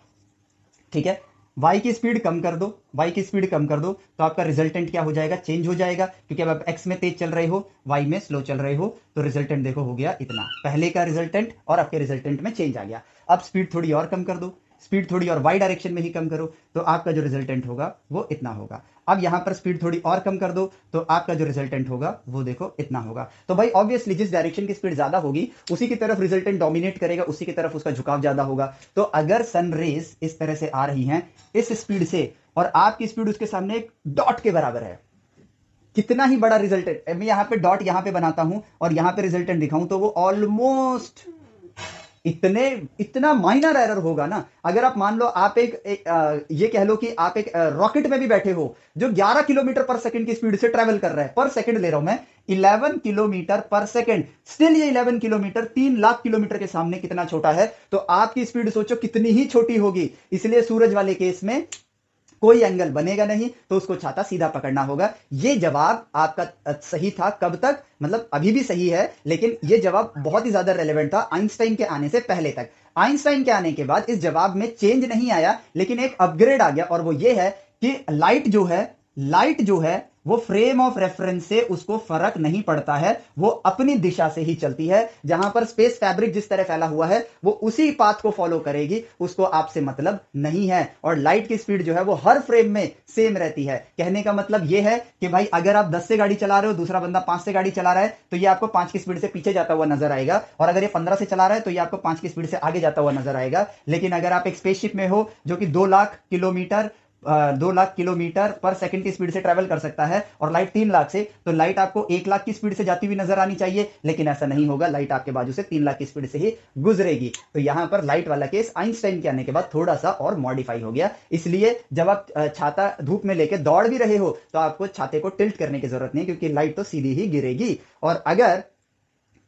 ठीक है। y की स्पीड कम कर दो, y की स्पीड कम कर दो तो आपका रिजल्टेंट क्या हो जाएगा, चेंज हो जाएगा, क्योंकि अब आप x में तेज चल रहे हो, y में स्लो चल रहे हो, तो रिजल्टेंट देखो हो गया इतना, पहले का रिजल्टेंट और आपके रिजल्टेंट में चेंज आ गया। अब स्पीड थोड़ी और कम कर दो, स्पीड थोड़ी और y डायरेक्शन में ही कम करो, तो आपका जो रिजल्टेंट होगा वो इतना होगा। अब यहां पर स्पीड थोड़ी और कम कर दो तो आपका जो रिजल्टेंट होगा वो देखो इतना होगा। तो भाई ऑब्वियसली जिस डायरेक्शन की स्पीड ज्यादा होगी उसी की तरफ रिजल्टेंट डोमिनेट करेगा, उसी की तरफ उसका झुकाव ज्यादा होगा। तो अगर सन रेज इस तरह से आ रही हैं इस स्पीड से और आपकी स्पीड उसके सामने एक डॉट के बराबर है, कितना ही बड़ा रिजल्टेंट, मैं यहां पे डॉट यहां पे बनाता हूं और यहां पे रिजल्टेंट दिखाऊं तो वो ऑलमोस्ट इतना माइनर एरर होगा ना। अगर आप मान लो आप ये कह लो कि आप एक रॉकेट में भी बैठे हो जो 11 किलोमीटर पर सेकंड की स्पीड से ट्रेवल कर रहा है, पर सेकंड ले रहा हूं मैं 11 किलोमीटर पर सेकंड, स्टिल ये 11 किलोमीटर 3 लाख किलोमीटर के सामने कितना छोटा है, तो आपकी स्पीड सोचो कितनी ही छोटी होगी। इसलिए सूरज वाले केस में कोई एंगल बनेगा नहीं, तो उसको छाता सीधा पकड़ना होगा। ये जवाब आपका सही था कब तक, मतलब अभी भी सही है, लेकिन ये जवाब बहुत ही ज्यादा रेलेवेंट था आइंस्टाइन के आने से पहले तक। आइंस्टाइन के आने के बाद इस जवाब में चेंज नहीं आया, लेकिन एक अपग्रेड आ गया, और वो ये है कि लाइट जो है वो फ्रेम ऑफ रेफरेंस से उसको फर्क नहीं पड़ता है, वो अपनी दिशा से ही चलती है। जहां पर स्पेस फैब्रिक जिस तरह फैला हुआ है वो उसी पाथ को फॉलो करेगी, उसको आपसे मतलब नहीं है। और लाइट की स्पीड जो है वो हर फ्रेम में सेम रहती है। कहने का मतलब यह है कि भाई अगर आप 10 से गाड़ी चला रहे हो, दूसरा बंदा 5 से गाड़ी चला रहा है, तो ये आपको 5 की स्पीड से पीछे जाता हुआ नजर आएगा, और अगर ये 15 से चला रहा है तो ये आपको 5 की स्पीड से आगे जाता हुआ नजर आएगा। लेकिन अगर आप एक स्पेसशिप में हो जो कि 2 लाख किलोमीटर पर सेकंड की स्पीड से ट्रेवल कर सकता है और लाइट 3 लाख से, तो लाइट आपको 1 लाख की स्पीड से जाती हुई नजर आनी चाहिए, लेकिन ऐसा नहीं होगा, लाइट आपके बाजू से 3 लाख की स्पीड से ही गुजरेगी। तो यहां पर लाइट वाला केस आइंस्टाइन के आने के बाद थोड़ा सा और मॉडिफाई हो गया। इसलिए जब आप छाता धूप में लेके दौड़ भी रहे हो तो आपको छाते को टिल्ट करने की जरूरत नहीं, क्योंकि लाइट तो सीधी ही गिरेगी। और अगर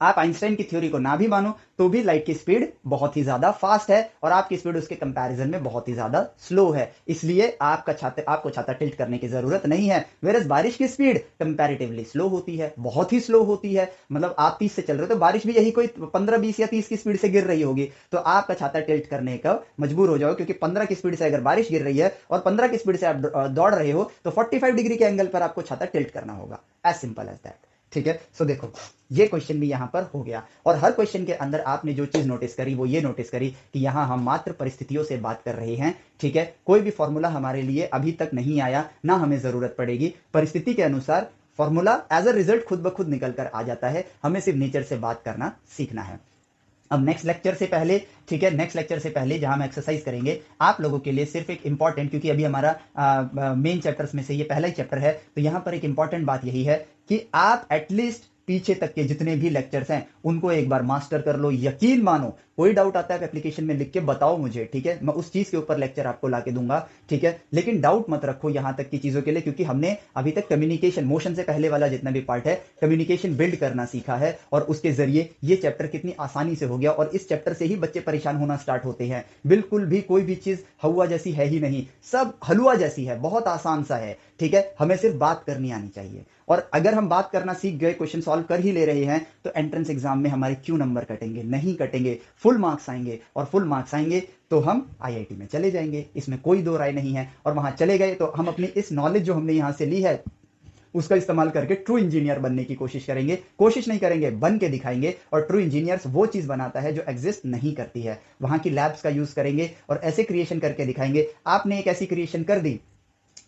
आप आइंस्टाइन की थ्योरी को ना भी मानो तो भी लाइट की स्पीड बहुत ही ज्यादा फास्ट है और आपकी स्पीड उसके कंपैरिजन में बहुत ही ज्यादा स्लो है, इसलिए आपको छाता टिल्ट करने की जरूरत नहीं है। वेरस बारिश की स्पीड कंपैरेटिवली स्लो होती है, बहुत ही स्लो होती है। मतलब आप 30 से चल रहे हो तो बारिश भी यही कोई 15, 20 या 30 की स्पीड से गिर रही होगी, तो आपका छाता टिल्ट करने का मजबूर हो जाओ, क्योंकि 15 की स्पीड से अगर बारिश गिर रही है और 15 की स्पीड से आप दौड़ रहे हो तो 45 डिग्री के एंगल पर आपको छाता टिल्ट करना होगा, एज सिंपल एज दैट। ठीक है, सो देखो ये क्वेश्चन भी यहां पर हो गया, और हर क्वेश्चन के अंदर आपने जो चीज नोटिस करी वो ये नोटिस करी कि यहां हम मात्र परिस्थितियों से बात कर रहे हैं। ठीक है, कोई भी फॉर्मूला हमारे लिए अभी तक नहीं आया, ना हमें जरूरत पड़ेगी। परिस्थिति के अनुसार फॉर्मूला एज अ रिजल्ट खुद ब खुद निकल कर आ जाता है, हमें सिर्फ नेचर से बात करना सीखना है। अब नेक्स्ट लेक्चर से पहले, ठीक है, नेक्स्ट लेक्चर से पहले जहां हम एक्सरसाइज करेंगे आप लोगों के लिए सिर्फ एक इंपॉर्टेंट, क्योंकि अभी हमारा मेन चैप्टर्स में से ये पहला ही चैप्टर है, तो यहां पर एक इंपॉर्टेंट बात यही है कि आप एटलीस्ट पीछे तक के जितने भी लेक्चर्स हैं उनको एक बार मास्टर कर लो। यकीन मानो कोई डाउट आता है एप्लीकेशन में लिख के बताओ मुझे, ठीक है, मैं उस चीज के ऊपर लेक्चर आपको लाके दूंगा। ठीक है, लेकिन डाउट मत रखो यहां तक की चीजों के लिए, क्योंकि हमने अभी तक कम्युनिकेशन, मोशन से पहले वाला जितना भी पार्ट है, कम्युनिकेशन बिल्ड करना सीखा है, और उसके जरिए ये चैप्टर कितनी आसानी से हो गया। और इस चैप्टर से ही बच्चे परेशान होना स्टार्ट होते हैं। बिल्कुल भी कोई भी चीज हवा जैसी है ही नहीं, सब हलवा जैसी है, बहुत आसान सा है। ठीक है, हमें सिर्फ बात करनी आनी चाहिए, और अगर हम बात करना सीख गए, क्वेश्चन सॉल्व कर ही ले रहे हैं, तो एंट्रेंस एग्जाम में हमारे क्यों नंबर कटेंगे? नहीं कटेंगे, फुल मार्क्स आएंगे, और फुल मार्क्स आएंगे तो हम आईआईटी में चले जाएंगे, इसमें कोई दो राय नहीं है। और वहां चले गए तो हम अपनी इस नॉलेज जो हमने यहां से ली है उसका इस्तेमाल करके ट्रू इंजीनियर बनने की कोशिश करेंगे। कोशिश नहीं करेंगे, बन के दिखाएंगे। और ट्रू इंजीनियर्स वो चीज बनाता है जो एग्जिस्ट नहीं करती है, वहां की लैब्स का यूज करेंगे और ऐसे क्रिएशन करके दिखाएंगे। आपने एक ऐसी क्रिएशन कर दी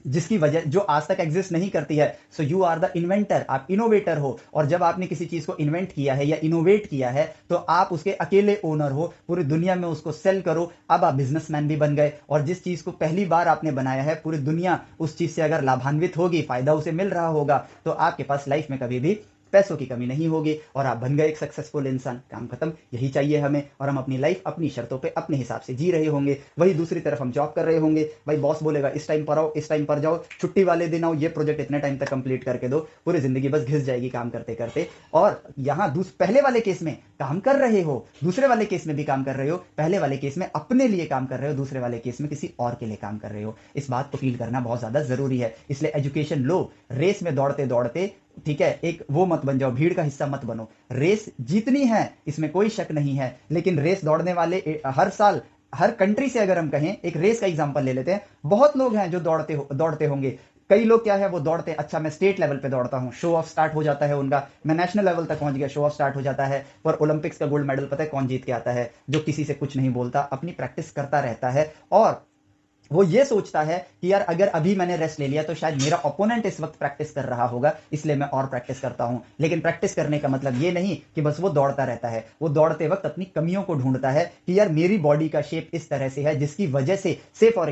जिसकी वजह जो आज तक एग्जिस्ट नहीं करती है। So you are the inventor, आप इनोवेटर हो। और जब आपने किसी चीज को इन्वेंट किया है या इनोवेट किया है तो आप उसके अकेले ओनर हो, पूरी दुनिया में उसको सेल करो। अब आप बिजनेसमैन भी बन गए और जिस चीज को पहली बार आपने बनाया है पूरी दुनिया उस चीज से अगर लाभान्वित होगी, फायदा उसे मिल रहा होगा, तो आपके पास लाइफ में कभी भी पैसों की कमी नहीं होगी और आप बन गए एक सक्सेसफुल इंसान। काम खत्म, यही चाहिए हमें। और हम अपनी लाइफ अपनी शर्तों पे अपने हिसाब से जी रहे होंगे। वही दूसरी तरफ हम जॉब कर रहे होंगे, भाई बॉस बोलेगा इस टाइम पर आओ, इस टाइम पर जाओ, छुट्टी वाले दिन आओ, ये प्रोजेक्ट इतने टाइम तक कंप्लीट करके दो। पूरी जिंदगी बस घिस जाएगी काम करते करते। और यहाँ पहले वाले केस में काम कर रहे हो, दूसरे वाले केस में भी काम कर रहे हो। पहले वाले केस में अपने लिए काम कर रहे हो, दूसरे वाले केस में किसी और के लिए काम कर रहे हो। इस बात को फील करना बहुत ज्यादा जरूरी है। इसलिए एजुकेशन लो, रेस में दौड़ते दौड़ते, ठीक है, एक वो मत बन जाओ, भीड़ का हिस्सा मत बनो। रेस जीतनी है, इसमें कोई शक नहीं है, लेकिन रेस दौड़ने वाले हर साल हर कंट्री से अगर हम कहें, एक रेस का एग्जांपल ले लेते हैं, बहुत लोग हैं जो दौड़ते होंगे। कई लोग क्या है, वो दौड़ते, अच्छा मैं स्टेट लेवल पे दौड़ता हूं, शो ऑफ स्टार्ट हो जाता है उनका। मैं नेशनल लेवल तक पहुंच गया, शो ऑफ स्टार्ट हो जाता है। पर ओलंपिक्स का गोल्ड मेडल पता है कौन जीत के आता है? जो किसी से कुछ नहीं बोलता, अपनी प्रैक्टिस करता रहता है। और वो ये सोचता है कि यार अगर अभी मैंने रेस्ट ले लिया तो शायद मेरा ओपोनेंट इस वक्त प्रैक्टिस कर रहा होगा, इसलिए मैं और प्रैक्टिस करता हूं। लेकिन प्रैक्टिस करने का मतलब ये नहीं कि बस वो दौड़ता रहता है। वो दौड़ते वक्त अपनी कमियों को ढूंढता है कि यार मेरी बॉडी का शेप इस तरह से है जिसकी वजह से फॉर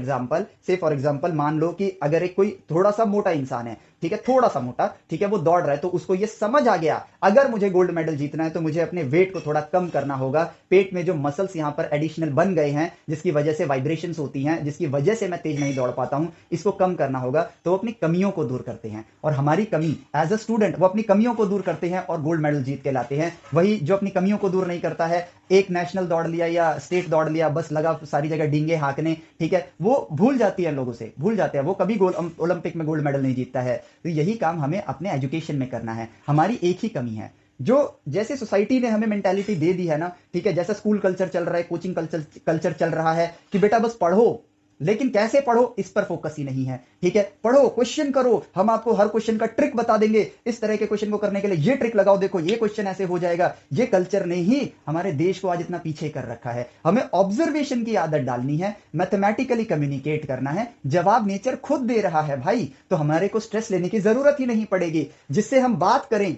एग्जांपल मान लो कि अगर एक कोई थोड़ा सा मोटा इंसान है, ठीक है, थोड़ा सा मोटा, ठीक है, वो दौड़ रहा है, तो उसको ये समझ आ गया अगर मुझे गोल्ड मेडल जीतना है तो मुझे अपने वेट को थोड़ा कम करना होगा। पेट में जो मसल्स यहां पर एडिशनल बन गए हैं, जिसकी वजह से वाइब्रेशंस होती हैं, जिसकी वजह से मैं तेज नहीं दौड़ पाता हूं, इसको कम करना होगा। तो वो अपनी कमियों को दूर करते हैं। और हमारी कमी एज अ स्टूडेंट, वो अपनी कमियों को दूर करते हैं और गोल्ड मेडल जीत के लाते हैं। वही जो अपनी कमियों को दूर नहीं करता है, एक नेशनल दौड़ लिया या स्टेट दौड़ लिया, बस लगा सारी जगह डींगे हाँकने, ठीक है, वो भूल जाती है, लोगों से भूल जाते हैं, वो कभी ओलंपिक में गोल्ड मेडल नहीं जीतता है। तो यही काम हमें अपने एजुकेशन में करना है। हमारी एक ही कमी है, जो जैसे सोसाइटी ने हमें मेंटालिटी दे दी है ना, ठीक है, जैसा स्कूल कल्चर चल रहा है, कोचिंग कल्चर चल रहा है कि बेटा बस पढ़ो, लेकिन कैसे पढ़ो इस पर फोकस ही नहीं है। ठीक है, पढ़ो, क्वेश्चन करो, हम आपको हर क्वेश्चन का ट्रिक बता देंगे, इस तरह के क्वेश्चन को करने के लिए ये ट्रिक लगाओ, देखो ये क्वेश्चन ऐसे हो जाएगा। ये कल्चर ने ही हमारे देश को आज इतना पीछे कर रखा है। हमें ऑब्जर्वेशन की आदत डालनी है, मैथमेटिकली कम्युनिकेट करना है। जवाब नेचर खुद दे रहा है भाई, तो हमारे को स्ट्रेस लेने की जरूरत ही नहीं पड़ेगी। जिससे हम बात करें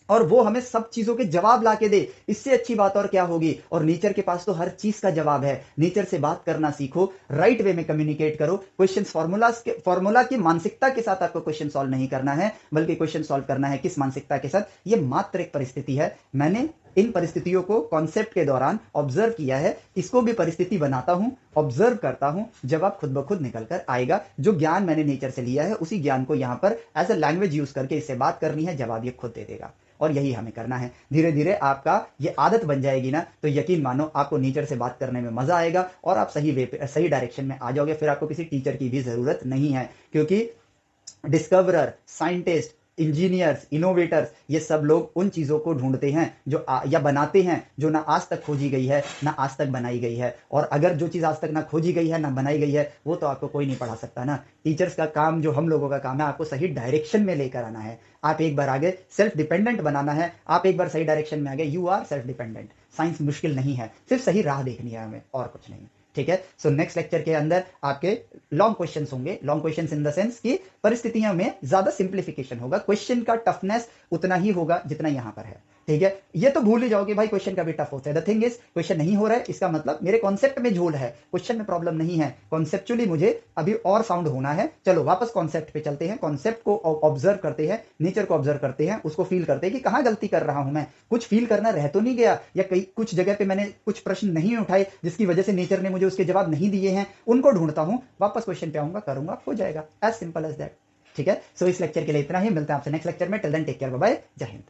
और वो हमें सब चीजों के जवाब ला के दे, इससे अच्छी बात और क्या होगी। और नेचर के पास तो हर चीज का जवाब है। नेचर से बात करना सीखो, राइट वे में कम्युनिकेट करो। क्वेश्चन फॉर्मूला की मानसिकता के साथ आपको क्वेश्चन सॉल्व नहीं करना है, बल्कि क्वेश्चन सॉल्व करना है किस मानसिकता के साथ? ये मात्र एक परिस्थिति है। मैंने इन परिस्थितियों को कॉन्सेप्ट के दौरान ऑब्जर्व किया है, इसको भी परिस्थिति बनाता हूं, ऑब्जर्व करता हूं, जवाब खुद ब खुद निकल कर आएगा। जो ज्ञान मैंने नेचर से लिया है, उसी ज्ञान को यहां पर एज अ लैंग्वेज यूज करके इससे बात करनी है, जवाब ये खुद दे देगा। और यही हमें करना है। धीरे धीरे आपका ये आदत बन जाएगी ना, तो यकीन मानो आपको नेचर से बात करने में मजा आएगा और आप सही वे पे, सही डायरेक्शन में आ जाओगे। फिर आपको किसी टीचर की भी जरूरत नहीं है, क्योंकि डिस्कवरर, साइंटिस्ट, इंजीनियर्स, इनोवेटर्स, ये सब लोग उन चीजों को ढूंढते हैं जो या बनाते हैं जो ना आज तक खोजी गई है, ना आज तक बनाई गई है। और अगर जो चीज आज तक ना खोजी गई है ना बनाई गई है, वो तो आपको कोई नहीं पढ़ा सकता ना। टीचर्स का काम, जो हम लोगों का काम है, आपको सही डायरेक्शन में लेकर आना है। आप एक बार आगे सेल्फ डिपेंडेंट बनाना है, आप एक बार सही डायरेक्शन में आ गए, you are self dependent. Science मुश्किल नहीं है, सिर्फ सही राह देखनी है हमें, और कुछ नहीं। ठीक है, सो नेक्स्ट लेक्चर के अंदर आपके लॉन्ग क्वेश्चंस होंगे। Long questions in the sense कि परिस्थितियों में ज्यादा सिंप्लीफिकेशन होगा, क्वेश्चन का टफनेस उतना ही होगा जितना यहां पर है। ठीक है, ये तो भूल ही जाओ कि भाई क्वेश्चन का भी टफ होता है। द थिंग इज, क्वेश्चन नहीं हो रहा है इसका मतलब मेरे कॉन्सेप्ट में झोल है, क्वेश्चन में प्रॉब्लम नहीं है। कॉन्सेप्चुअली मुझे अभी और साउंड होना है। चलो वापस कॉन्सेप्ट पे चलते हैं, कॉन्सेप्ट को ऑब्जर्व करते हैं, नेचर को ऑब्जर्व करते हैं, उसको फील करते हैं कि कहां गलती कर रहा हूं मैं, कुछ फील करना रह तो नहीं गया, या कई कुछ जगह पे मैंने कुछ प्रश्न नहीं उठाए जिसकी वजह से नेचर ने मुझे उसके जवाब नहीं दिए हैं, उनको ढूंढता हूं, वापस क्वेश्चन पे आऊंगा, करूंगा, हो जाएगा। As simple as that. ठीक है, सो इस लेक्चर के लिए इतना ही, मिलते हैं आपसे नेक्स्ट लेक्चर में। Till then take care, bye bye, जय हिंद।